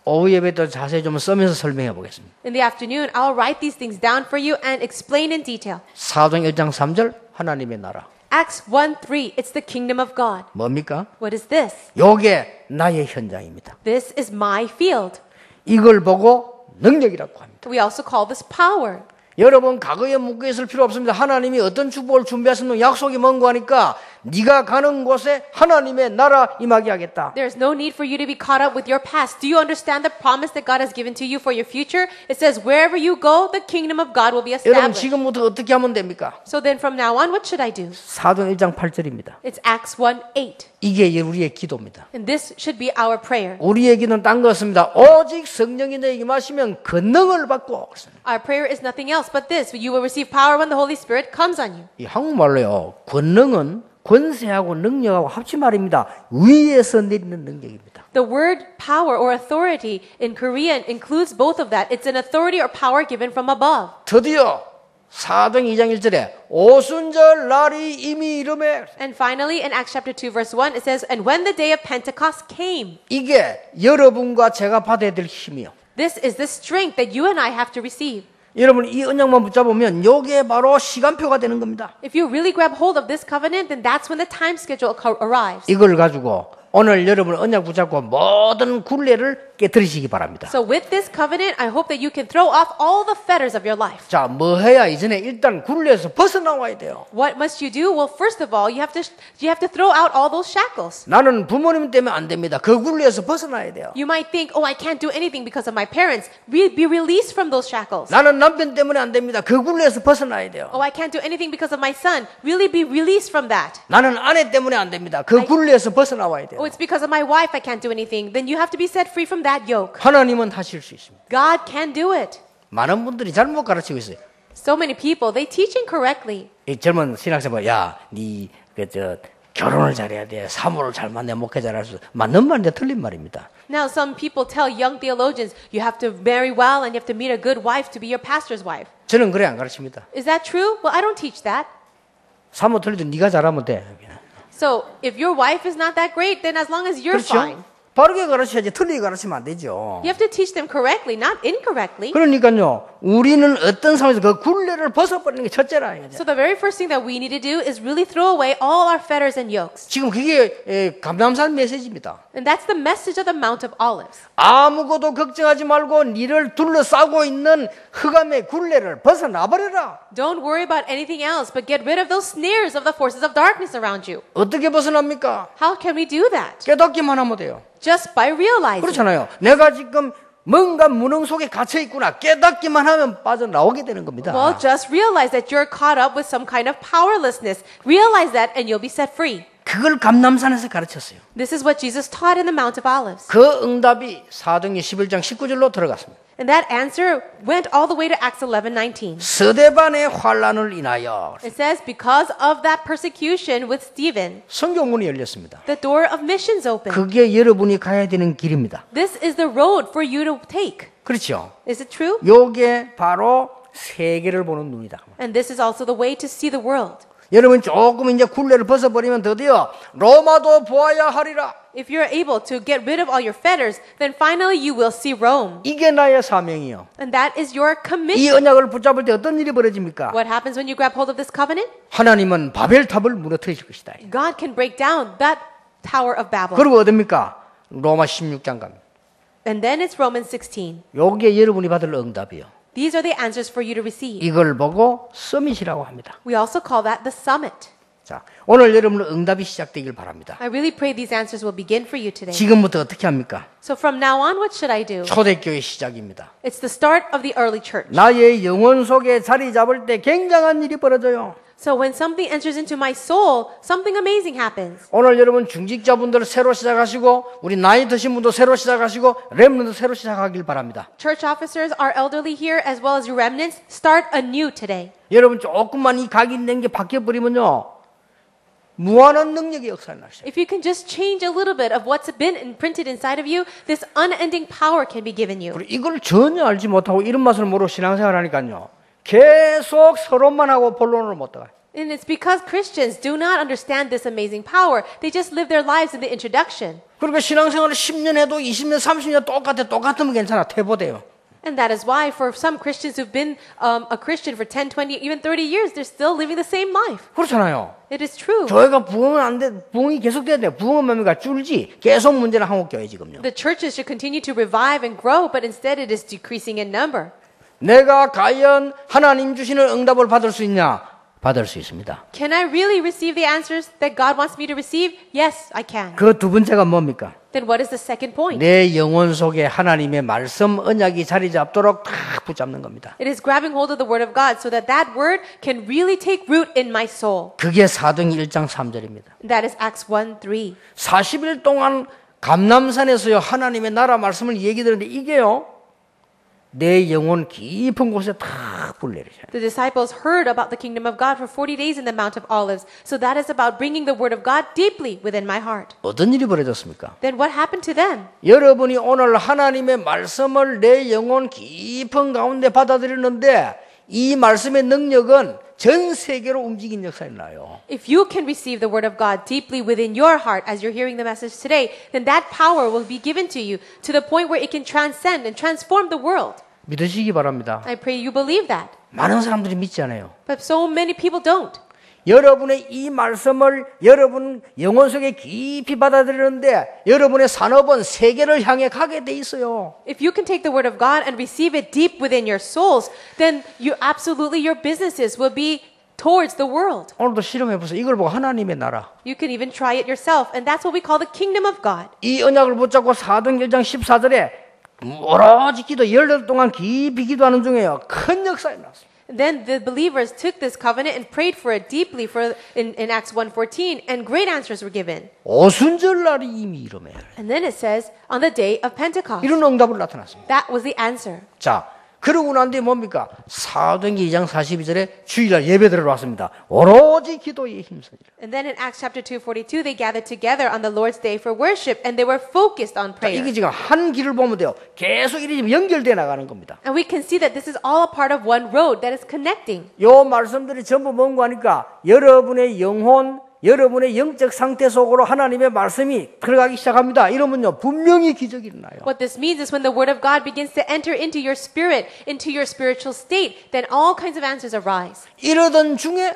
Speaker 1: 오후 예배 때 자세히 좀 써면서 설명해 보겠습니다.
Speaker 2: In the afternoon, I'll write these things down for you and explain in detail.
Speaker 1: 사도행 1장 3절 하나님의 나라.
Speaker 2: Acts 1:3, it's the kingdom of God.
Speaker 1: 뭡니까?
Speaker 2: What is this?
Speaker 1: 요게 나의 현장입니다.
Speaker 2: This is my field.
Speaker 1: 이걸 보고 능력이라고 합니다.
Speaker 2: We also call this power.
Speaker 1: 여러분 과거에 묶여 있을 필요 없습니다. 하나님이 어떤 축복을 준비하셨는 약속이 뭔고 하니까 네가 가는 곳에 하나님의 나라 임하게 하겠다.
Speaker 2: There's no need for you to be caught up with your past. Do you understand the promise that God has given to you for your future? It says wherever you go, the kingdom of God will be
Speaker 1: 여러분
Speaker 2: established.
Speaker 1: 지금부터 어떻게 하면 됩니까?
Speaker 2: So then from now on, what should I do?
Speaker 1: 사도행 1장 8절입니다.
Speaker 2: It's Acts 1:8.
Speaker 1: 이게 우리의 기도입니다.
Speaker 2: And this should be our prayer.
Speaker 1: 우리의 기도는 딴 거 없습니다. 오직 성령이 너에게 마시면 권능을 받고.
Speaker 2: Our prayer is nothing else but this. You will receive power when the Holy Spirit comes on you.
Speaker 1: 이 한국말로요. 권능은 권세하고 능력하고 합치 말입니다. 위에서 내리는 능력입니다.
Speaker 2: The word power or authority in Korean includes both of that. It's an authority or power given from above.
Speaker 1: 드디어 사도행 2장 1절에 오순절 날이 이미 이름에
Speaker 2: And finally, in Acts chapter 2, verse 1, it says, And when the day of Pentecost came,
Speaker 1: 이게 여러분과 제가 받아야 될 힘이요.
Speaker 2: this is the strength that you and I have to receive.
Speaker 1: 여러분 이 언약만 붙잡으면 이게 바로 시간표가 되는 겁니다.
Speaker 2: If you really grab hold of this covenant, then that's when the time schedule arrives.
Speaker 1: 이걸 가지고 오늘 여러분 언약 붙잡고 모든 굴레를 깨뜨리시기 바랍니다.
Speaker 2: So with this covenant, I hope that you can throw off all the fetters of your life.
Speaker 1: 자, 뭐 해야 이전에 일단 굴레에서 벗어나와야 돼요.
Speaker 2: What must you do? Well, first of all, you have to throw out all those shackles.
Speaker 1: 나는 부모님 때문에 안 됩니다. 그 굴레에서 벗어나야 돼요.
Speaker 2: You might think, oh, I can't do anything because of my parents. Be released from those shackles.
Speaker 1: 나는 남편 때문에 안 됩니다. 그 굴레에서 벗어나야 돼요.
Speaker 2: Oh, I can't do anything because of my son. Really be released from that.
Speaker 1: 나는 아내 때문에 안 됩니다. 그 굴레에서 벗어나와야 돼요.
Speaker 2: Oh, it's because of my wife I can't do anything. Then you have to be set free from that yoke.
Speaker 1: 하나님은 하실 수 있습니다.
Speaker 2: God can do it.
Speaker 1: 많은 분들이 잘못 가르치고 있어요.
Speaker 2: So many people, they teach incorrectly.
Speaker 1: 이 젊은 신학생들, 야, 결혼을 잘해야 돼. 사모를 잘 만나야 목회 잘할 수. 맞는 말인데 틀린 말입니다.
Speaker 2: Now, some people tell young theologians, you have to marry well and you have to meet a good wife to be your pastor's wife.
Speaker 1: 저는 그래 안 가르칩니다.
Speaker 2: Is that true? Well, I don't teach that.
Speaker 1: 사모 틀리도 네가 잘하면 돼.
Speaker 2: So, if your wife is not that great, then as long as you're fine.
Speaker 1: 그렇죠? 바르게 가르쳐야지 틀리게 가르치면 안 되죠.
Speaker 2: You have to teach them correctly, not incorrectly.
Speaker 1: 그러니까요. 우리는 어떤 상황에서 그 굴레를 벗어버리는 게 첫째라.
Speaker 2: So the very first thing that we need to do is really throw away all our fetters and yokes.
Speaker 1: 지금 그게 감람산 메시지입니다.
Speaker 2: And that's the message of the Mount of Olives.
Speaker 1: 아무것도 걱정하지 말고 니를 둘러싸고 있는 흑암의 굴레를 벗어나버려라.
Speaker 2: Don't worry about anything else, but get rid of those snares of the forces of darkness around you.
Speaker 1: 어떻게 벗어납니까?
Speaker 2: How can we do that?
Speaker 1: 깨닫기만 하면 돼요.
Speaker 2: Just by realizing.
Speaker 1: 그렇잖아요. 내가 지금 뭔가 무능 속에 갇혀 있구나 깨닫기만 하면 빠져나오게 되는 겁니다.
Speaker 2: Well, just realize that you're caught up with some kind of powerlessness. Realize that and you'll be set free.
Speaker 1: 그걸 감람산에서 가르쳤어요.
Speaker 2: This is what Jesus taught in the Mount of Olives.
Speaker 1: 그 응답이 사도행전 11장 19절로 들어갔습니다.
Speaker 2: And that answer went all the way to Acts 11:19.
Speaker 1: 스데반의 환란을 인하여
Speaker 2: It says, because of that persecution with Stephen,
Speaker 1: 성경문이 열렸습니다.
Speaker 2: the door of missions opened.
Speaker 1: 그게 여러분이 가야 되는 길입니다.
Speaker 2: This is the road for you to take.
Speaker 1: 그렇죠?
Speaker 2: Is it true?
Speaker 1: 요게 바로 세계를 보는 눈이다.
Speaker 2: And this is also the way to see the world.
Speaker 1: 여러분 조금 이제 굴레를 벗어버리면 드디어 로마도 보아야 하리라.
Speaker 2: If you're able to get rid of all your fetters, then finally you will see Rome.
Speaker 1: 이게 나의 사명이요.
Speaker 2: And that is your
Speaker 1: 이
Speaker 2: commission.
Speaker 1: 언약을 붙잡을 때 어떤 일이 벌어집니까?
Speaker 2: What happens when you grab hold of this covenant?
Speaker 1: 하나님은 바벨탑을 무너뜨리실 것이다.
Speaker 2: God can break down that Tower of Babel.
Speaker 1: 그리고 어딥니까? 로마 16장 갑니다.
Speaker 2: And then it's Romans 16.
Speaker 1: 요게 여러분이 받을 응답이요.
Speaker 2: These are the answers for you to receive.
Speaker 1: 이걸 보고 서밋이라고 합니다.
Speaker 2: We also call that the summit.
Speaker 1: 자, 오늘 여러분은 응답이 시작되길 바랍니다.
Speaker 2: I really pray these answers will begin for you today.
Speaker 1: 지금부터 어떻게 합니까?
Speaker 2: So from now on, what should I do?
Speaker 1: 초대교회 시작입니다.
Speaker 2: It's the start of the early church.
Speaker 1: 나의 영혼 속에 자리 잡을 때 굉장한 일이 벌어져요.
Speaker 2: So when something enters into my soul, something amazing happens.
Speaker 1: 오늘 여러분 중직자분들 새로 시작하시고 우리 나이 드신 분도 새로 시작하시고 렘넌트 새로 시작하길 바랍니다.
Speaker 2: Church officers, our elderly here, as well as your remnants, start anew today.
Speaker 1: 여러분 조금만 이 각인된 게 바뀌어버리면요. 무한한 능력의 역사를 나시죠.
Speaker 2: If you can just change a little bit of what's been imprinted inside of you, this unending power can be given you.
Speaker 1: 그리고 이걸 전혀 알지 못하고 이런 맛을 모르고 신앙생활 하니까요. 계속 서론만 하고 본론을 못 들어가요.
Speaker 2: And it's because Christians do not understand this amazing power. They just live their lives in the introduction.
Speaker 1: 그러니까 신앙생활을 10년 해도 20년, 30년 똑같으면 괜찮아. 퇴보돼요.
Speaker 2: And that is why for some Christians who've been a Christian for 10, 20, even 30 years, they're still living the same life.
Speaker 1: 그렇잖아요.
Speaker 2: It is true.
Speaker 1: 교회가 부흥은 안 돼. 부흥이 계속돼야 돼요. 부흥은 뭡니까? 줄지. 계속 문제는 한국 교회 지금요.
Speaker 2: The churches should continue to revive and grow, but instead it is decreasing in number.
Speaker 1: 내가 과연 하나님 주시는 응답을 받을 수 있냐? 받을 수 있습니다.
Speaker 2: Can I really receive the answers that God wants me to receive? Yes, I can.
Speaker 1: 그 두 번째가 뭡니까?
Speaker 2: Then what is the second point?
Speaker 1: 내 영혼 속에 하나님의 말씀, 언약이 자리 잡도록 탁 붙잡는 겁니다.
Speaker 2: It is grabbing hold of the word of God so that that word can really take root in my soul.
Speaker 1: 그게 사도행전 1장 3절입니다.
Speaker 2: That is Acts 1:3.
Speaker 1: 40일 동안 감람산에서요 하나님의 나라 말씀을 얘기 들었는데 이게요 내 영혼 깊은 곳에 탁 불내리셔요.
Speaker 2: The disciples heard about the kingdom of God for 40 days in the Mount of Olives. So that is about bringing the word of God deeply within my heart.
Speaker 1: 어떤 일이 벌어졌습니까?
Speaker 2: Then what happened to them?
Speaker 1: 여러분이 오늘 하나님의 말씀을 내 영혼 깊은 가운데 받아들이는데 이 말씀의 능력은 전 세계로 움직인 역사가 나요.
Speaker 2: If you can receive the word of God deeply within your heart as you're hearing the message today, then that power will be given to you to the point where it can transcend and transform the world.
Speaker 1: 믿으시기 바랍니다.
Speaker 2: I pray you believe that.
Speaker 1: 많은 사람들이 믿지 않아요.
Speaker 2: But so many people don't.
Speaker 1: 여러분의 이 말씀을 여러분 영혼 속에 깊이 받아들이는데 여러분의 산업은 세계를 향해 가게 돼 있어요.
Speaker 2: If you can take the word of God and receive it deep within your souls, then you absolutely your businesses will be towards the world.
Speaker 1: 오늘도 실험해 보세요. 이걸 보고 하나님의 나라.
Speaker 2: You can even try it yourself, and that's what we call the kingdom of God.
Speaker 1: 이 언약을 붙잡고 사도행전 1장 14절에 오로지 기도 18일 동안 깊이 기도하는 중에요. 큰 역사가 났어요.
Speaker 2: Then the believers took this covenant and prayed for it deeply in Acts 1:14, and great answers were given.
Speaker 1: 오순절 날이 이미 이름해요.
Speaker 2: And then it says, on the day of Pentecost.
Speaker 1: 이런 응답을 나타났습니다.
Speaker 2: That was the answer.
Speaker 1: 자, 그러고 난 뒤에 뭡니까? 사도행전 2장 42절에 주일날 예배 들어왔습니다. 오로지 기도에 힘쓰니라.
Speaker 2: And then in Acts chapter 2:42, they gathered together on the Lord's day for worship, and they were focused on
Speaker 1: 자,
Speaker 2: prayer.
Speaker 1: 이게 지금 한 길을 보면 돼요. 계속 이리 연결돼 나가는 겁니다.
Speaker 2: And we can see that this is all a part of one road that is connecting.
Speaker 1: 요 말씀들이 전부 뭔가 하니까 여러분의 영혼, 여러분의 영적 상태 속으로 하나님의 말씀이 들어가기 시작합니다. 이러면요 분명히 기적이 일어나요.
Speaker 2: What this means is when the word of God begins to enter into your spirit, into your spiritual state, then all kinds of answers arise.
Speaker 1: 이러던 중에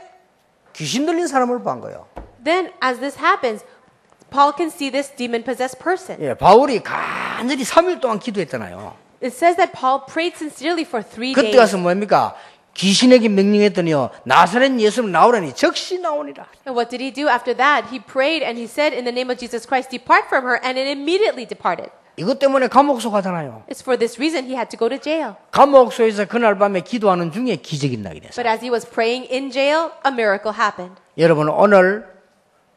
Speaker 1: 귀신 들린 사람을 본 거예요.
Speaker 2: Then as this happens, Paul can see this demon-possessed person.
Speaker 1: 예, 바울이 간절히 3일 동안 기도했잖아요.
Speaker 2: It says that Paul prayed sincerely for 3
Speaker 1: 그때
Speaker 2: days.
Speaker 1: 가서 뭡니까? 귀신에게 명령했더니요 나사렛 예수를 나오라니 즉시 나오니라.
Speaker 2: And what did he do after that? He prayed and he said, in the name of Jesus Christ, depart from her, and it immediately departed.
Speaker 1: 이것 때문에 감옥소 가잖아요.
Speaker 2: It's for this reason he had to go to jail.
Speaker 1: 감옥소에서 그날 밤에 기도하는 중에 기적이 일어나게 됐어요.
Speaker 2: But as he was praying in jail, a miracle happened.
Speaker 1: 여러분 오늘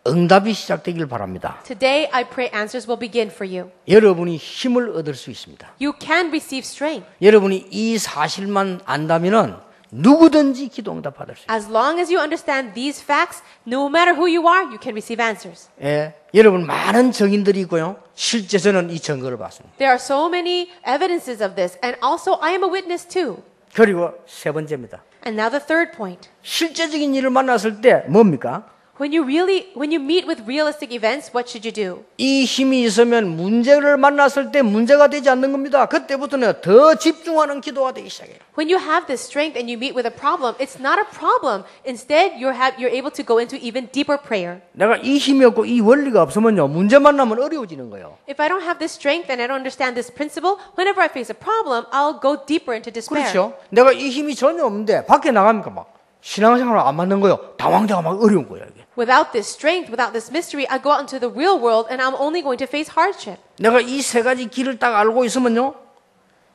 Speaker 1: 응답이 시작되길 바랍니다.
Speaker 2: Today, I pray answers will begin for you.
Speaker 1: 여러분이 힘을 얻을 수 있습니다.
Speaker 2: You can receive strength.
Speaker 1: 여러분이 이 사실만 안다면은 누구든지 기도 응답 받을 수 있어요.
Speaker 2: As long as you understand these facts, no matter who you are, you can receive answers.
Speaker 1: 예, 여러분 많은 증인들이 있고요. 실제 저는 이 증거를 봤습니다.
Speaker 2: There are so many evidences of this, and also I am a witness too.
Speaker 1: 그리고 세 번째입니다.
Speaker 2: And now the third point.
Speaker 1: 실제적인 일을 만났을 때 뭡니까?
Speaker 2: When you meet with realistic events, what should you do?
Speaker 1: 이 힘이 있으면 문제를 만났을 때 문제가 되지 않는 겁니다. 그때부터는 더 집중하는 기도가 되기 시작해요.
Speaker 2: When you have this strength and you meet with a problem, it's not a problem. Instead, you're able to go into even deeper prayer.
Speaker 1: 내가 이 힘이 없고 이 원리가 없으면요. 문제 만나면 어려워지는 거예요.
Speaker 2: If I don't have this strength and I don't understand this principle, whenever I face a problem, I'll go deeper into despair.
Speaker 1: 그렇죠. 내가 이 힘이 전혀 없는데 밖에 나가니까 막 신앙생활 안 맞는 거예요. 당황자가 막 어려운 거예요. 이게.
Speaker 2: Without this strength, without this mystery, I go out into the real world and I'm only going to face hardship.
Speaker 1: 내가 이 세 가지 길을 딱 알고 있으면요.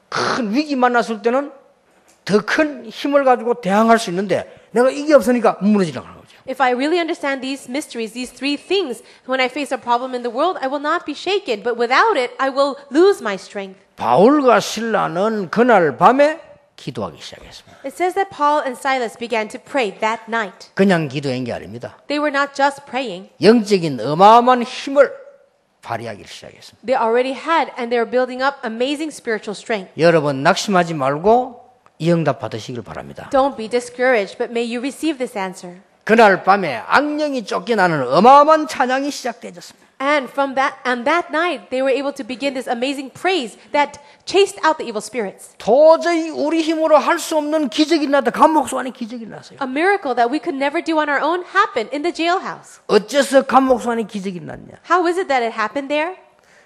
Speaker 1: 큰 위기 만났을 때는 더 큰 힘을 가지고 대항할 수 있는데 내가 이게 없으니까 무너지는 거죠.
Speaker 2: If I really understand these mysteries, these three things, when I face a problem in the world, I will not be shaken. But without it, I will lose my strength.
Speaker 1: 바울과 실라는 그날 밤에 기도하기 시작했습니다.
Speaker 2: It says that Paul and Silas began to pray that night.
Speaker 1: 그냥 기도한 게 아닙니다.
Speaker 2: They were not just praying.
Speaker 1: 영적인 어마어마한 힘을 발휘하기 시작했습니다.
Speaker 2: They already had, and they were building up amazing spiritual strength.
Speaker 1: 여러분 낙심하지 말고 이 응답 받으시길 바랍니다.
Speaker 2: Don't be discouraged, but may you receive this answer.
Speaker 1: 그날 밤에 악령이 쫓겨나는 어마어마한 찬양이 시작되었습니다.
Speaker 2: And from that night, they were able to begin this amazing praise that chased out the evil spirits.
Speaker 1: 도저히 우리 힘으로 할 수 없는 기적이 일어났다. 감옥소 안에 기적이 일어났어요.
Speaker 2: A miracle that we could never do on our own happened in the jailhouse.
Speaker 1: 어째서 감옥소 안에 기적이 일어났냐?
Speaker 2: How is it that it happened there?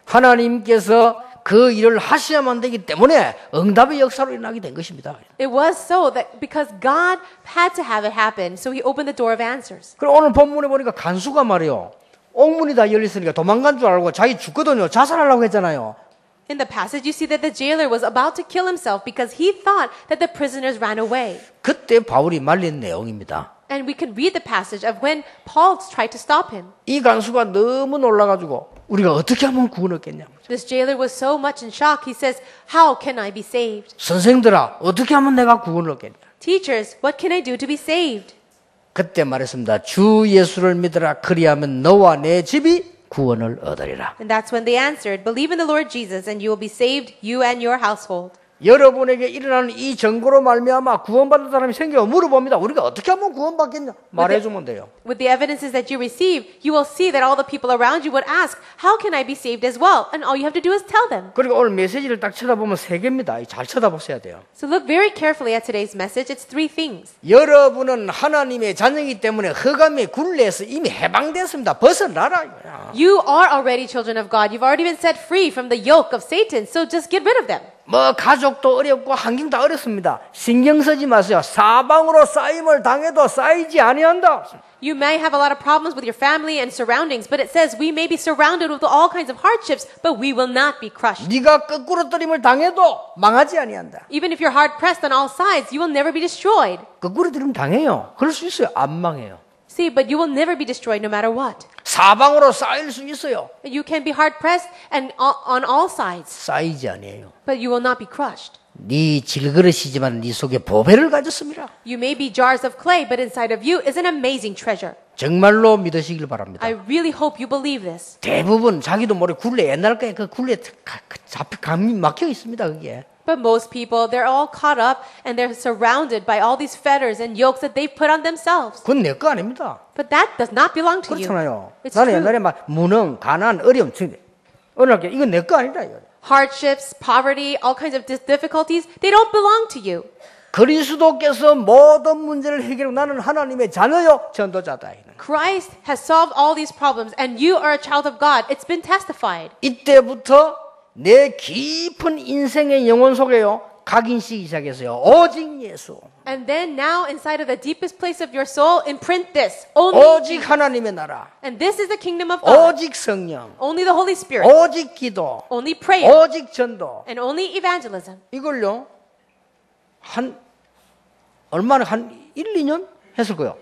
Speaker 1: 하나님께서 그 일을 하셔야만 되기 때문에 응답의 역사로 일어나게 된 것입니다.
Speaker 2: It was so that because God had to have it happen, so He opened the door of answers.
Speaker 1: 그리고 오늘 본문에 보니까 간수가 말이요. 옥문이 다 열렸으니까 도망간 줄 알고 자기 죽거든요. 자살하려고 했잖아요.
Speaker 2: In the passage, you see that the jailer was about to kill himself because he thought that the prisoners ran away.
Speaker 1: 그때 바울이 말린 내용입니다.
Speaker 2: And we can read the passage of when Paul tried to stop him.
Speaker 1: 이 간수가 너무 놀라가지고 우리가 어떻게 하면 구원 얻겠냐고.
Speaker 2: This jailer was so much in shock. He says, "How can I be saved?"
Speaker 1: 선생들아 어떻게 하면 내가 구원을 얻겠냐.
Speaker 2: Teachers, what can I do to be saved?
Speaker 1: 그때 말했습니다. 주 예수를 믿으라. 그리하면 너와 내 집이 구원을 얻으리라.
Speaker 2: And that's when they answered, "Believe in the Lord Jesus and you will be saved, you and your household."
Speaker 1: 여러분에게 일어나는 이 증거로 말미암아 구원받은 사람이 생겨 물어봅니다. 우리가 어떻게 하면 구원받겠냐? 말해주면 돼요.
Speaker 2: With the evidences that you receive, you will see that all the people around you would ask, "How can I be saved as well?" And all you have to do is tell them.
Speaker 1: 그리고 오늘 메시지를 딱 쳐다보면 세 개입니다. 잘 쳐다보셔야 돼요.
Speaker 2: So look very carefully at today's message. It's three things.
Speaker 1: 여러분은 하나님의 자녀이기 때문에 흑암의 굴레에서 이미 해방됐습니다. 벗어나라 이거야.
Speaker 2: You are already children of God. You've already been set free from the yoke of Satan. So just get rid of them.
Speaker 1: 뭐 가족도 어렵고 환경 다 어렵습니다. 신경 쓰지 마세요. 사방으로 쌓임을 당해도 쌓이지 아니한다.
Speaker 2: You may have a lot of problems with your family and surroundings, but it says we may be surrounded with all kinds of hardships, but we will not be crushed.
Speaker 1: 네가 거꾸로 떨림을 당해도 망하지 아니한다.
Speaker 2: Even if you're hard pressed on all sides, you will never be destroyed.
Speaker 1: 거꾸로 떨림 당해요. 그럴 수 있어요. 안 망해요.
Speaker 2: See, but you will never be destroyed no matter what.
Speaker 1: 사방으로 쌓일 수 있어요.
Speaker 2: You can be hard pressed and on all sides,
Speaker 1: 쌓이지 아니에요.
Speaker 2: but you will not be crushed.
Speaker 1: 네 질그릇이지만 네 속에 보배를 가졌습니다.
Speaker 2: You may be jars of clay, but inside of you is an amazing treasure.
Speaker 1: 정말로 믿으시길 바랍니다.
Speaker 2: I really hope you believe this.
Speaker 1: 대부분 자기도 모르게 굴레 옛날 거에 그 굴레 감이 막혀 있습니다. 그게.
Speaker 2: But most people, they're all caught up and they're surrounded by all these fetters and yokes that they've put on themselves.
Speaker 1: 그건 내 거 아닙니다.
Speaker 2: But that does not belong to you.
Speaker 1: 그렇잖아요.
Speaker 2: It's
Speaker 1: 나는
Speaker 2: true.
Speaker 1: 옛날에 막 무능, 가난, 어려움, 어느 날 이건 내 거 아니다. 이거.
Speaker 2: Hardships, poverty, all kinds of difficulties, they don't belong to you.
Speaker 1: 그리스도께서 모든 문제를 해결하고 나는 하나님의 자녀요 전도자다.
Speaker 2: Christ has solved all these problems and you are a child of God. It's been testified.
Speaker 1: 이때부터 내 깊은 인생의 영혼 속에요 각인시키기 시작했어요. 오직 예수.
Speaker 2: And then now inside of the deepest place of your soul, imprint this. Only
Speaker 1: 오직 하나님의 나라.
Speaker 2: And this is the kingdom of God.
Speaker 1: 오직 성령.
Speaker 2: Only the Holy Spirit.
Speaker 1: 오직 기도.
Speaker 2: Only prayer.
Speaker 1: 오직 전도.
Speaker 2: And only evangelism.
Speaker 1: 이걸요. 얼마나 한 1, 2년 했을 거예요.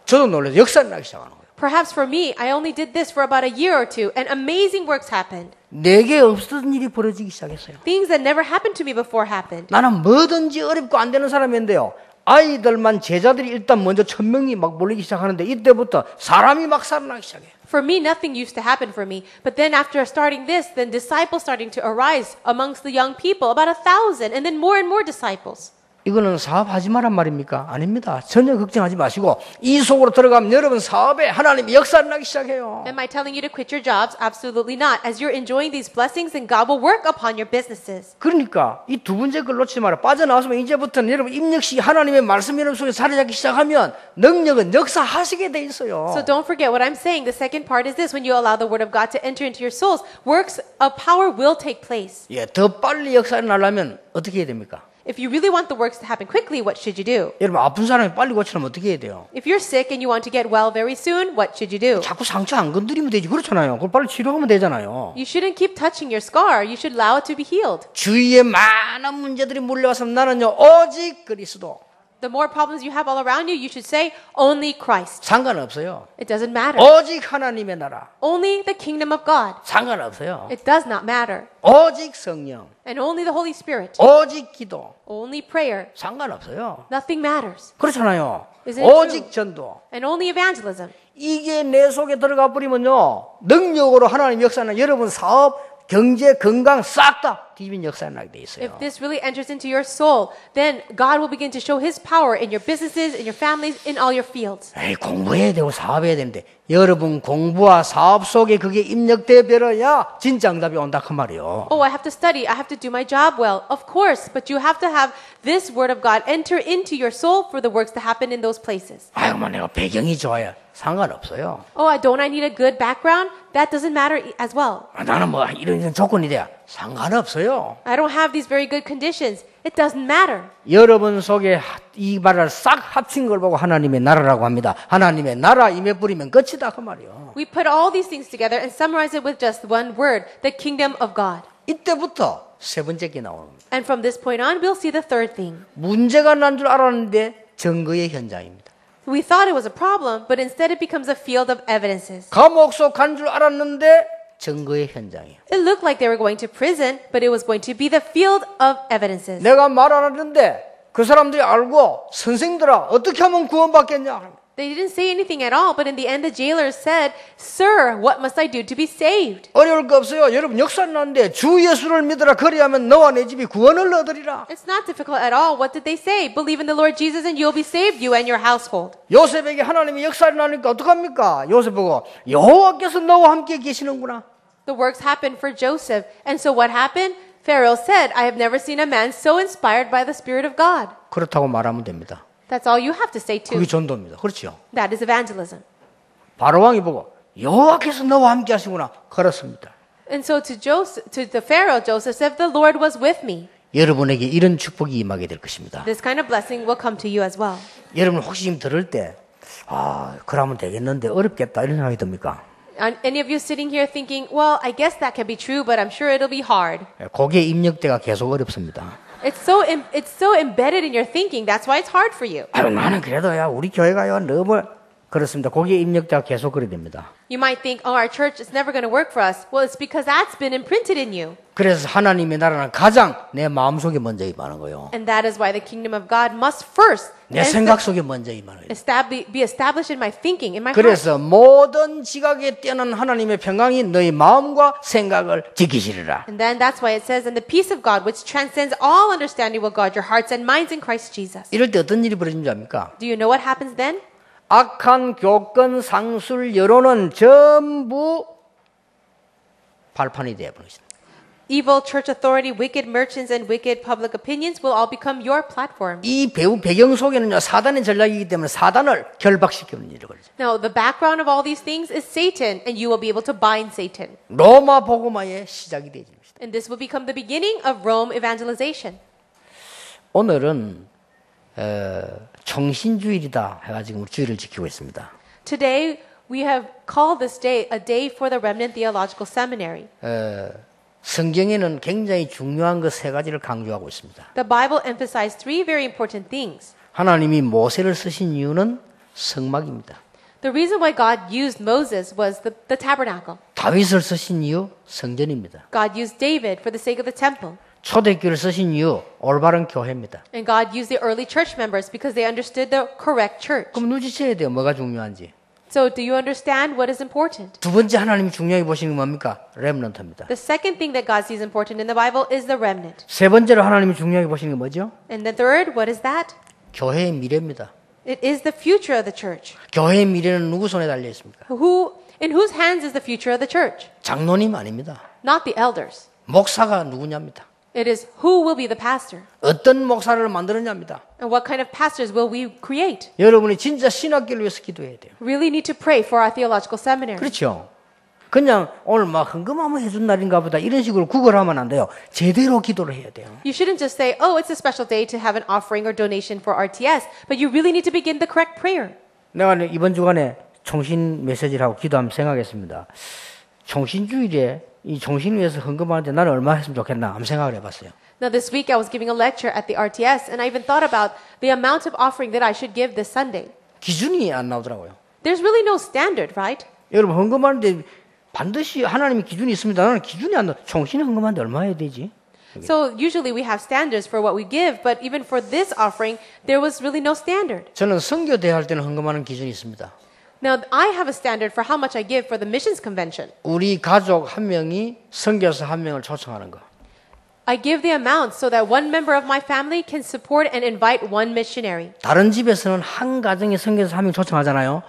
Speaker 1: 저도 놀라서 역사를 나기 시작하는 거예요.
Speaker 2: Perhaps for me, I only did this for about a year or two, and amazing works happened.
Speaker 1: 내게 없었던 일이 벌어지기 시작했어요.
Speaker 2: Things that never happened to me before happened.
Speaker 1: 나는 뭐든지 어렵고 안 되는 사람인데요. 아이들만 제자들이 일단 먼저 1000명이 막 몰리기 시작하는데 이때부터 사람이 막 살아나기 시작해요.
Speaker 2: For me, nothing used to happen for me. But then after starting this, then disciples starting to arise amongst the young people, about 1,000, and then more and more disciples.
Speaker 1: 이거는 사업하지 마란 말입니까? 아닙니다. 전혀 걱정하지 마시고 이 속으로 들어가면 여러분 사업에 하나님이 역사를 나기 시작해요.
Speaker 2: Am I telling you to quit your jobs? Absolutely not. As you're enjoying these blessings, then God will work upon your businesses.
Speaker 1: 그러니까 이 두 번째 걸 놓치지 마라. 빠져나왔으면 이제부터는 여러분 입력시 하나님의 말씀 여러분 속에 자리 잡기 시작하면 능력은 역사하시게 돼 있어요.
Speaker 2: So don't forget what I'm saying. The second part is this. When you allow the word of God to enter into your souls, works of power will take place.
Speaker 1: 예, 더 빨리 역사를 나려면 어떻게 해야 됩니까?
Speaker 2: If you really want the works to happen quickly, what should you do?
Speaker 1: 여러분 아픈 사람이 빨리 고치려면 어떻게 해야 돼요?
Speaker 2: If you're sick and you want to get well very soon, what should you do?
Speaker 1: 자꾸 상처 안 건드리면 되지. 그렇잖아요. 그걸 빨리 치료하면 되잖아요.
Speaker 2: You shouldn't keep touching your scar. You should allow it to be healed.
Speaker 1: 주위에 많은 문제들이 몰려와서 나는요 오직 그리스도.
Speaker 2: The more problems you have all around you, you should say, only Christ.
Speaker 1: 상관없어요.
Speaker 2: It doesn't matter.
Speaker 1: 오직 하나님의 나라.
Speaker 2: Only the kingdom of God.
Speaker 1: 상관없어요.
Speaker 2: It does not matter.
Speaker 1: 오직 성령.
Speaker 2: And only the Holy Spirit.
Speaker 1: 오직 기도.
Speaker 2: Only prayer.
Speaker 1: 상관없어요.
Speaker 2: Nothing matters.
Speaker 1: 그렇잖아요.
Speaker 2: Isn't it
Speaker 1: 오직 전도.
Speaker 2: And only evangelism.
Speaker 1: 이게 내 속에 들어가 버리면요 능력으로 하나님 역사는 여러분 사업, 경제, 건강 싹 다 뒤집인 역사가 나게 돼 있어요.
Speaker 2: If this really enters into your soul, then God will begin to show His power in your businesses, in your families, in all your fields.
Speaker 1: 에이, 공부해야 되고 사업해야 되는데 여러분 공부와 사업 속에 그게 입력돼 버려야 진짜 응답이 온다 그 말이에요.
Speaker 2: Oh, I have to study. I have to do my job well. Of course, but you have to have this word of God enter into your soul for the works to happen in those places.
Speaker 1: 아이고, 내가 배경이 좋아요. 상관없어요.
Speaker 2: Oh, don't I need a good background? That doesn't matter as well.
Speaker 1: 나는 뭐 이런 조건이 돼야 상관없어요.
Speaker 2: I don't have these very good conditions. It doesn't matter.
Speaker 1: 여러분 속에 이 말을 싹 합친 걸 보고 하나님의 나라라고 합니다. 하나님의 나라 임해 뿌리면 끝이다 그 말이요.
Speaker 2: We put all these things together and summarize it with just one word, the kingdom of God.
Speaker 1: 이때부터 세 번째 게 나오는 겁니다.
Speaker 2: And from this point on, we'll see the third thing.
Speaker 1: 문제가 난 줄 알았는데 증거의 현장입니다.
Speaker 2: We thought it was a problem, but instead it becomes a field of evidences.
Speaker 1: 감옥 속 간 줄 알았는데 증거의 현장이에요.
Speaker 2: It looked like they were going to prison, but it was going to be the field of evidences.
Speaker 1: 내가 말 안 했는데 그 사람들이 알고 선생들아 어떻게 하면 구원받겠냐.
Speaker 2: They didn't say anything at all, but in the end the jailer said, Sir, what must I do to be saved?
Speaker 1: 어려울 거 없어요. 여러분 역사 나는데 주 예수를 믿으라 그리하면 너와 내 집이 구원을 얻으리라.
Speaker 2: It's not difficult at all. What did they say? Believe in the Lord Jesus and you'll be saved, you and your household.
Speaker 1: 요셉에게 하나님의 역사를 나니까 어떡합니까? 요셉 보고 여호와께서 너와 함께 계시는구나.
Speaker 2: The works happened for Joseph. And so what happened? Pharaoh said, I have never seen a man so inspired by the Spirit of God.
Speaker 1: 그렇다고 말하면 됩니다.
Speaker 2: That's all you have to say too.
Speaker 1: 그게 전도입니다. 그렇죠?
Speaker 2: That is evangelism.
Speaker 1: 바로왕이 보고 여호와께서 너와 함께 하시구나. 그렇습니다.
Speaker 2: And so to the Pharaoh, Joseph said, the Lord was with me.
Speaker 1: 여러분에게 이런 축복이 임하게 될 것입니다.
Speaker 2: This kind of blessing will come to you as well.
Speaker 1: 여러분 혹시 지금 들을 때 그러면 되겠는데 어렵겠다 이런 생각이 듭니까?
Speaker 2: Any of you sitting here thinking, well, I guess that can be true, but I'm sure it'll be hard.
Speaker 1: 거기에 입력대가 계속 어렵습니다.
Speaker 2: It's so embedded in your thinking. That's why it's hard for you.
Speaker 1: 나는 그래도야 우리 교회가요 너무 그렇습니다. 거기에 입력대가 계속 그래 됩니다.
Speaker 2: You might think, oh, our church is never going to work for us. Well, it's because that's been imprinted in you.
Speaker 1: 그래서 하나님의 나라는 가장 내 마음속에 먼저 임하는 거예요.
Speaker 2: And that is why the kingdom of God must first
Speaker 1: 내 생각 속에 먼저 임하는 거예요.
Speaker 2: be established in my thinking, in my heart.
Speaker 1: 그래서 모든 지각에 뛰어난 하나님의 평강이 너희 마음과 생각을 지키시리라.
Speaker 2: And then that's why it says, and the peace of God, which transcends all understanding, will guard your hearts and minds in Christ Jesus.
Speaker 1: 이럴 때 어떤 일이 벌어진지 압니까?
Speaker 2: Do you know what happens then?
Speaker 1: 악한 교권, 상술, 여론은 전부 발판이 되어버리겠습니다.
Speaker 2: Evil church authority, wicked merchants, and wicked public opinions will all become your platform.
Speaker 1: 이 배경 속에는요 사단의 전략이기 때문에 사단을 결박시키는 일이 벌어져요.
Speaker 2: Now, the background of all these things is Satan, and you will be able to bind Satan.
Speaker 1: 로마 복음화의 시작이 되어집니다.
Speaker 2: And this will become the beginning of Rome evangelization.
Speaker 1: 오늘은 청신주일이다 해가지고 우리 주일을 지키고 있습니다.
Speaker 2: Today, we have called this day a day for the Remnant Theological Seminary.
Speaker 1: 성경에는 굉장히 중요한 것 세 가지를 강조하고 있습니다.
Speaker 2: The Bible emphasized three very important things.
Speaker 1: 하나님이 모세를 쓰신 이유는 성막입니다.
Speaker 2: The reason why God used Moses was the tabernacle.
Speaker 1: 다윗을 쓰신 이유 성전입니다.
Speaker 2: God used David for the sake of the temple.
Speaker 1: 초대교회를 쓰신 이유 올바른 교회입니다.
Speaker 2: And God used the early church members because they understood the correct church.
Speaker 1: 그럼 눈치채야 돼요. 뭐가 중요한지.
Speaker 2: So do you understand what is important?
Speaker 1: 두 번째 하나님이 중요하게 보시는 게 뭡니까? 렘넌트입니다.
Speaker 2: The second thing that God sees important in the Bible is the remnant.
Speaker 1: 세 번째로 하나님이 중요하게 보시는 게 뭐죠?
Speaker 2: And the third, what is that?
Speaker 1: 교회의 미래입니다.
Speaker 2: It is the future of the church.
Speaker 1: 교회의 미래는 누구 손에 달려 있습니까?
Speaker 2: In whose hands is the future of the church?
Speaker 1: 장로님 아닙니다.
Speaker 2: Not the elders.
Speaker 1: 목사가 누구냐입니다.
Speaker 2: It is who will be the pastor.
Speaker 1: 어떤 목사를 만들었냐입니다.
Speaker 2: And what kind of pastors will we create?
Speaker 1: 여러분이 진짜 신학교를 위해서 기도해야 돼요.
Speaker 2: Really need to pray for our theological seminary.
Speaker 1: 그렇죠. 그냥 오늘 막 헌금하면 해준 날인가 보다 이런 식으로 구걸하면 안 돼요. 제대로 기도를 해야 돼요.
Speaker 2: You shouldn't just say, oh, it's a special day to have an offering or donation for RTS, but you really need to begin the correct prayer.
Speaker 1: 내가 이번 주간에 총신 메시지를 하고 기도하면서 생각했습니다. 총신주일에 이 총신을 위해서 헌금하는데 나는 얼마 했으면 좋겠나 아무 생각을 해봤어요.
Speaker 2: Now this week I was giving a lecture at the RTS and I even thought about the amount of offering that I should give this Sunday.
Speaker 1: 기준이 안 나오더라고요.
Speaker 2: There's really no standard, right?
Speaker 1: 여러분 헌금하는데 반드시 하나님의 기준이 있습니다. 나는 기준이 안 나와. 총신 헌금하는데 얼마 해야 되지?
Speaker 2: So usually we have standards for what we give, but even for this offering, there was really no standard.
Speaker 1: 저는 선교 대회할 때는 헌금하는 기준이 있습니다.
Speaker 2: Now I have a standard for how much I give for the missions convention.
Speaker 1: 우리 가족 한 명이 선교사 한 명을 초청하는 거.
Speaker 2: I give the amount so that one member of my family can support and invite one missionary.
Speaker 1: 다른 집에서는 한 가정에 선교사 한 명 초청하잖아요.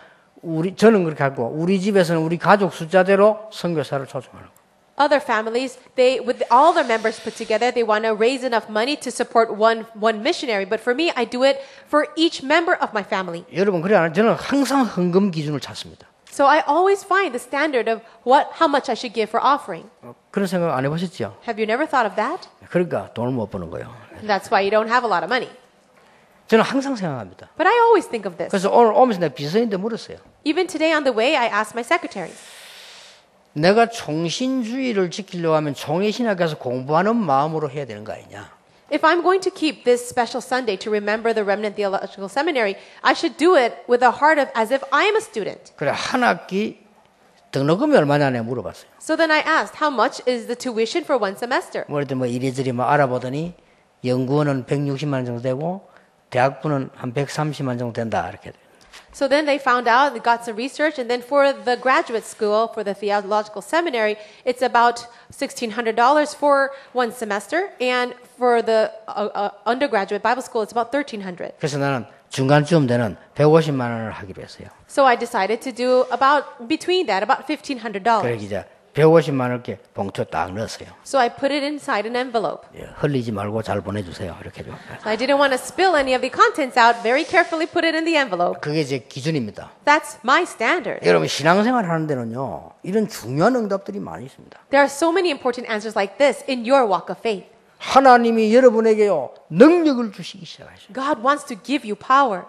Speaker 1: 저는 그렇게 하고 우리 집에서는 우리 가족 숫자대로 선교사를 초청하는 거.
Speaker 2: Other families, with all their members put together, they want to raise enough money to support one missionary. But for me, I do it for each member of my family.
Speaker 1: 여러분 그래 안 해요? 저는 항상 헌금 기준을 찾습니다.
Speaker 2: So I always find the standard of how much I should give for offering.
Speaker 1: 그런 생각 안 해보셨죠?
Speaker 2: Have you never thought of that?
Speaker 1: 그러니까 돈을 못 버는 거예요.
Speaker 2: That's why you don't have a lot of money.
Speaker 1: 저는 항상 생각합니다.
Speaker 2: But I always think of this.
Speaker 1: 그래서 오늘 오면서 내가 비서인데 물었어요.
Speaker 2: Even today on the way, I asked my secretary.
Speaker 1: 내가 총신주의를 지키려고 하면 총회신학에서 공부하는 마음으로 해야 되는 거 아니냐?
Speaker 2: If I'm going to keep this special Sunday to remember the Remnant Theological Seminary, I should do it with a heart of as if I am a student.
Speaker 1: 그래 한 학기 등록금이 얼마냐 내가 물어봤어요.
Speaker 2: So then I asked, how much is the tuition for one semester?
Speaker 1: 뭐 이리저리 뭐 알아보더니 연구원은 160만 원 정도 되고 대학부는 한 130만 원 정도 된다 이렇게.
Speaker 2: So then they found out, they got some research, and then for the graduate school, for the theological seminary, it's about $1,600 for one semester, and for the undergraduate Bible school, it's about $1,300.
Speaker 1: 그래서 나는 중간쯤 되는 150만 원을 하기로 했어요.
Speaker 2: So I decided to do between that, about $1,500.
Speaker 1: 그래 이제 150만 원 이렇게 봉투에 딱 넣었어요.
Speaker 2: So I put it inside an envelope.
Speaker 1: 흘리지 말고 잘 보내주세요. 이렇게 좀.
Speaker 2: So I didn't want to spill any of the contents out. Very carefully put it in the envelope.
Speaker 1: 그게 제 기준입니다.
Speaker 2: That's my standard.
Speaker 1: 여러분 신앙생활 하는 데는요 이런 중요한 응답들이 많이 있습니다.
Speaker 2: There are so many important answers like this in your walk of faith.
Speaker 1: 하나님이 여러분에게요 능력을 주시기 시작하셔요.
Speaker 2: God wants to give you power.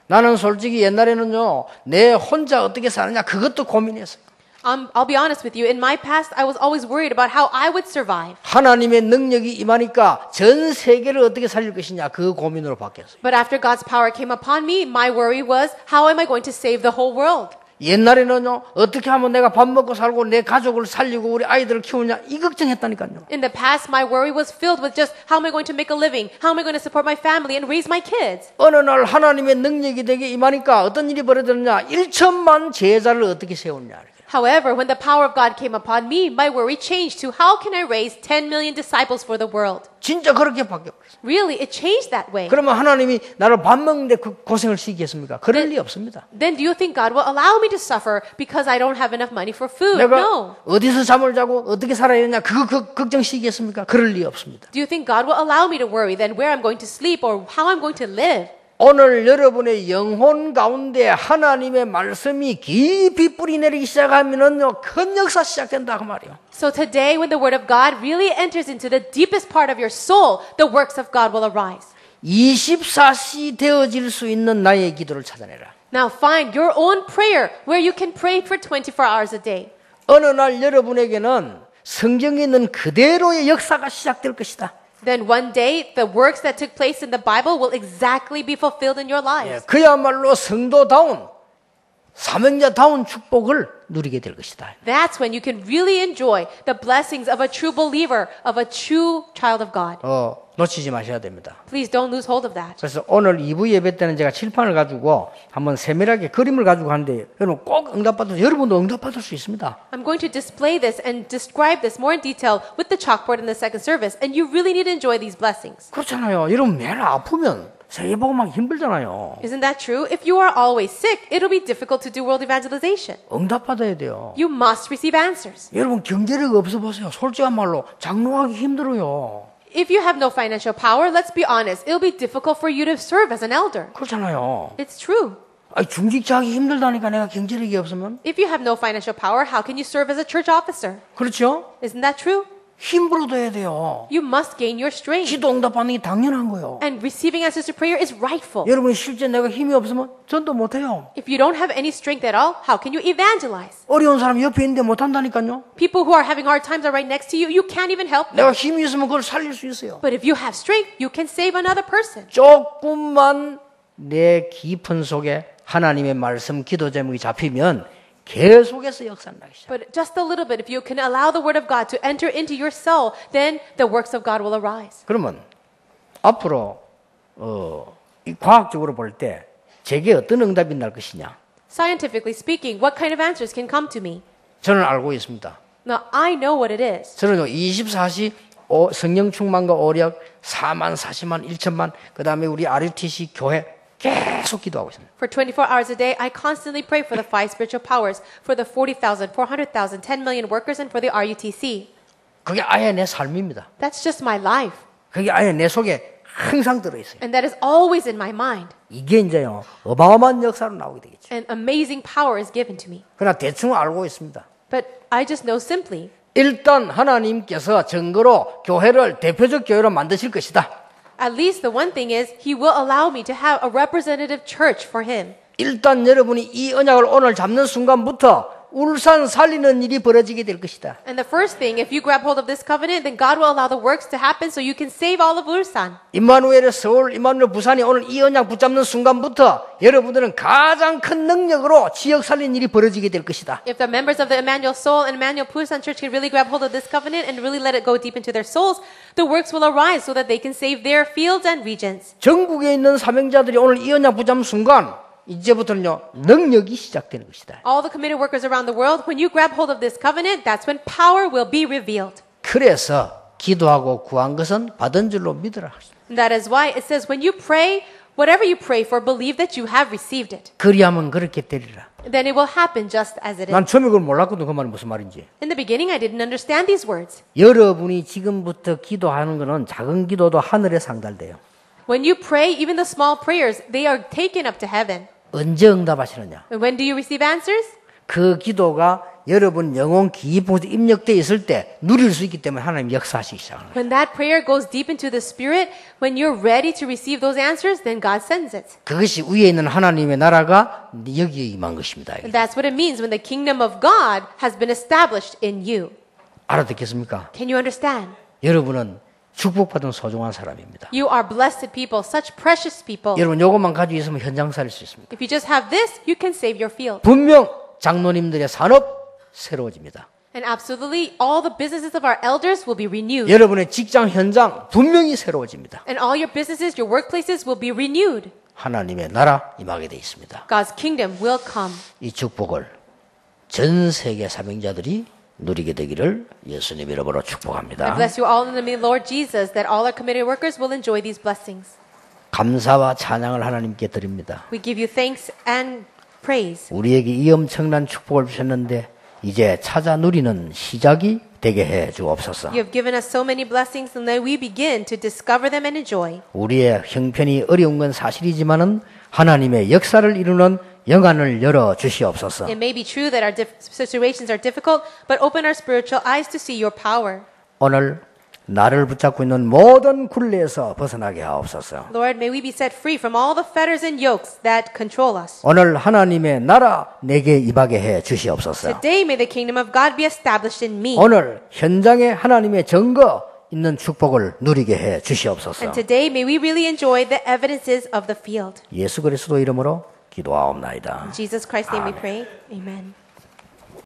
Speaker 1: 나는 솔직히 옛날에는요 내 혼자 어떻게 사느냐 그것도 고민했어요.
Speaker 2: I'll be honest with you. In my past, I was always worried about how I would survive.
Speaker 1: 하나님의 능력이 임하니까 전 세계를 어떻게 살릴 것이냐 그 고민으로 바뀌었어요.
Speaker 2: But after God's power came upon me, my worry was, how am I going to save the whole world?
Speaker 1: 옛날에는요 어떻게 하면 내가 밥 먹고 살고 내 가족을 살리고 우리 아이들을 키우냐 이 걱정했다니까요.
Speaker 2: In the past, my worry was filled with just, how am I going to make a living? How am I going to support my family and raise my kids?
Speaker 1: 어느 날 하나님의 능력이 되게 임하니까 어떤 일이 벌어졌느냐 1천만 제자를 어떻게 세우느냐.
Speaker 2: However, when the power of God came upon me, my worry changed to, how can I raise 10 million disciples for the world?
Speaker 1: 진짜 그렇게 바뀌었어요.
Speaker 2: Really, it changed that way.
Speaker 1: 그러면 하나님이 나를 밥 먹는데 고생을 시키겠습니까? 그럴 리 없습니다.
Speaker 2: Then do you think God will allow me to suffer because I don't have enough money for food?
Speaker 1: 내가
Speaker 2: No.
Speaker 1: 어디서 잠을 자고 어떻게 살아야 되냐 그거 걱정시키겠습니까? 그럴 리 없습니다.
Speaker 2: Do you think God will allow me to worry then where I'm going to sleep or how I'm going to live?
Speaker 1: 오늘 여러분의 영혼 가운데 하나님의 말씀이 깊이 뿌리내리기 시작하면은요, 큰 역사 시작된다 그 말이에요.
Speaker 2: So today, when the word of God really enters into the deepest part of your soul, the works of God will arise.
Speaker 1: 24시 되어질 수 있는 나의 기도를 찾아내라.
Speaker 2: Now find your own prayer where you can pray for 24 hours a day.
Speaker 1: 어느 날 여러분에게는 성경에 있는 그대로의 역사가 시작될 것이다.
Speaker 2: Then one day, the works that took place in the Bible will exactly be fulfilled in your lives.
Speaker 1: 그야말로 성도다운 사명자다운 축복을 누리게 될 것이다.
Speaker 2: That's when you can really enjoy the blessings of a true believer, of a true child of God.
Speaker 1: 놓치지 마셔야 됩니다.
Speaker 2: Please don't lose hold of that.
Speaker 1: 그래서 오늘 2부 예배 때는 제가 칠판을 가지고 한번 세밀하게 그림을 가지고 하는데 여러분 꼭 응답받아서 여러분도 응답받을 수 있습니다.
Speaker 2: I'm going to display this and describe this more in detail with the chalkboard in the second service, and you really need to enjoy these blessings.
Speaker 1: 그렇잖아요. 여러분 매일 아프면 세계 복음하기 힘들잖아요.
Speaker 2: Isn't that true? If you are always sick, it'll be difficult to do world evangelization.
Speaker 1: 응답받아야 돼요.
Speaker 2: You must receive answers.
Speaker 1: 여러분 경제력 없어 보세요. 솔직한 말로 장로하기 힘들어요.
Speaker 2: If you have no financial power, let's be honest, it'll be difficult for you to serve as an elder.
Speaker 1: 그렇잖아요.
Speaker 2: It's true.
Speaker 1: 중직자 하기 힘들다니까 내가 경제력이 없으면.
Speaker 2: If you have no financial power, how can you serve as a church officer?
Speaker 1: 그렇죠?
Speaker 2: Isn't that true?
Speaker 1: 힘으로도 해야 돼요.
Speaker 2: You must gain your strength.
Speaker 1: 기도 응답받는 게 당연한 거예요.
Speaker 2: And receiving answers to prayer is rightful.
Speaker 1: 여러분 실제 내가 힘이 없으면 전도 못해요.
Speaker 2: If you don't have any strength at all, how can you evangelize?
Speaker 1: 어려운 사람 옆에 있는데 못한다니까요.
Speaker 2: People who are having hard times are right next to you. You can't even help them.
Speaker 1: 내가 힘이 있으면 그걸 살릴 수 있어요.
Speaker 2: But if you have strength, you can save another person.
Speaker 1: 조금만 내 깊은 속에 하나님의 말씀 기도 제목이 잡히면 계속해서 역사는 나기 시작.
Speaker 2: But just a little bit, if you can allow the word of God to enter into your soul, then the works of God will arise.
Speaker 1: 그러면 앞으로 이 과학적으로 볼 때 제게 어떤 응답이 날 것이냐?
Speaker 2: Scientifically speaking, what kind of answers can come to me?
Speaker 1: 저는 알고 있습니다.
Speaker 2: Now, I know what it is.
Speaker 1: 저는 24시 성령 충만과 오력 4만, 40만, 1천만 그 다음에 우리 RUTC 교회 계속 기도하고 있습니다.
Speaker 2: For 24 hours a day, I constantly pray for the 5 spiritual powers, for the 40,000, 400,000, 10 million workers, and for the RUTC.
Speaker 1: 그게 아예 내 삶입니다.
Speaker 2: That's just my life.
Speaker 1: 그게 아예 내 속에 항상 들어있어요.
Speaker 2: And that is always in my mind.
Speaker 1: 이게 이제요 어마어마한 역사로 나오게 되겠죠.
Speaker 2: And amazing power is given to me.
Speaker 1: 그러나 대충 알고 있습니다.
Speaker 2: But I just know simply,
Speaker 1: 일단 하나님께서 증거로 교회를 대표적 교회로 만드실 것이다.
Speaker 2: at least the one thing is, He will allow me to have a representative church for Him.
Speaker 1: 일단 여러분이 이 언약을 오늘 잡는 순간부터 울산 살리는 일이 벌어지게 될 것이다.
Speaker 2: And the first thing, if you grab hold of this covenant, then God will allow the works to happen so you can save all of Ulsan.
Speaker 1: 임마누엘의 서울, 임마누엘 부산이 오늘 이 언약 붙잡는 순간부터 여러분들은 가장 큰 능력으로 지역 살리는 일이 벌어지게 될 것이다.
Speaker 2: If the members of the Emmanuel Seoul and Emmanuel Busan Church can really grab hold of this covenant and really let it go deep into their souls, the works will arise so that they can save their fields and regions.
Speaker 1: 전국에 있는 사명자들이 오늘 이 언약 붙잡는 순간 이제부터는요 능력이 시작되는 것이다.
Speaker 2: All the committed workers around the world, when you grab hold of this covenant, that's when power will be revealed.
Speaker 1: 그래서 기도하고 구한 것은 받은 줄로 믿으라.
Speaker 2: And that is why it says, when you pray, whatever you pray for, believe that you have received it.
Speaker 1: 그리하면 그렇게 되리라.
Speaker 2: Then it will happen just as it is.
Speaker 1: 난 처음에 그걸 몰랐거든. 그 말이 무슨 말인지.
Speaker 2: In the beginning, I didn't understand these words.
Speaker 1: 여러분이 지금부터 기도하는 것은 작은 기도도 하늘에 상달돼요.
Speaker 2: When you pray, even the small prayers, they are taken up to heaven.
Speaker 1: 언제 응답하시느냐?
Speaker 2: And when do you receive answers?
Speaker 1: 그 기도가 여러분 영혼 깊이 입력되어 있을 때 누릴 수 있기 때문에 하나님 역사하시기 시작합니다.
Speaker 2: When that prayer goes deep into the spirit, when you're ready to receive those answers, then God sends it.
Speaker 1: 그것이 위에 있는 하나님의 나라가 여기에 임한 것입니다.
Speaker 2: And that's what it means when the kingdom of God has been established in you.
Speaker 1: 알아듣겠습니까?
Speaker 2: Can you understand?
Speaker 1: 여러분은 축복받은 소중한 사람입니다.
Speaker 2: You are blessed people, such precious people.
Speaker 1: 여러분 이것만 가지고 있으면 현장 살릴 수 있습니다.
Speaker 2: If you just have this, you can save your field.
Speaker 1: 분명 장로님들의 산업 새로워집니다.
Speaker 2: And absolutely, all the businesses of our elders will be renewed.
Speaker 1: 여러분의 직장 현장 분명히 새로워집니다.
Speaker 2: And all your businesses, your workplaces will be renewed.
Speaker 1: 하나님의 나라 임하게 되어 있습니다.
Speaker 2: God's kingdom will come.
Speaker 1: 이 축복을 전 세계 사명자들이 누리게 되기를 예수님 이름으로
Speaker 2: I
Speaker 1: 축복합니다.
Speaker 2: bless you all in the name of the Lord Jesus, that all our committed workers will enjoy these blessings.
Speaker 1: 감사와 찬양을 하나님께 드립니다.
Speaker 2: We give you thanks and praise.
Speaker 1: 우리에게 이 엄청난 축복을 주셨는데 이제 찾아 누리는 시작이 되게 해 주옵소서.
Speaker 2: You have given us so many blessings, and then we begin to discover them and enjoy.
Speaker 1: 우리의 형편이 어려운 건 사실이지만은 하나님의 역사를 이루는 영안을 열어 주시옵소서.
Speaker 2: It may be true that our situations are difficult, but open our spiritual eyes to see your power.
Speaker 1: 오늘 나를 붙잡고 있는 모든 굴레에서 벗어나게 하옵소서.
Speaker 2: Lord, may we be set free from all the fetters and yokes that control us.
Speaker 1: 오늘 하나님의 나라 내게 임하게 해 주시옵소서.
Speaker 2: Today, may the kingdom of God be established in me.
Speaker 1: 오늘 현장에 하나님의 증거 있는 축복을 누리게 해 주시옵소서.
Speaker 2: And today, may we really enjoy the evidences of the field.
Speaker 1: 예수 그리스도 이름으로 기도하옵나이다.
Speaker 2: In Jesus Christ's name we pray. Amen.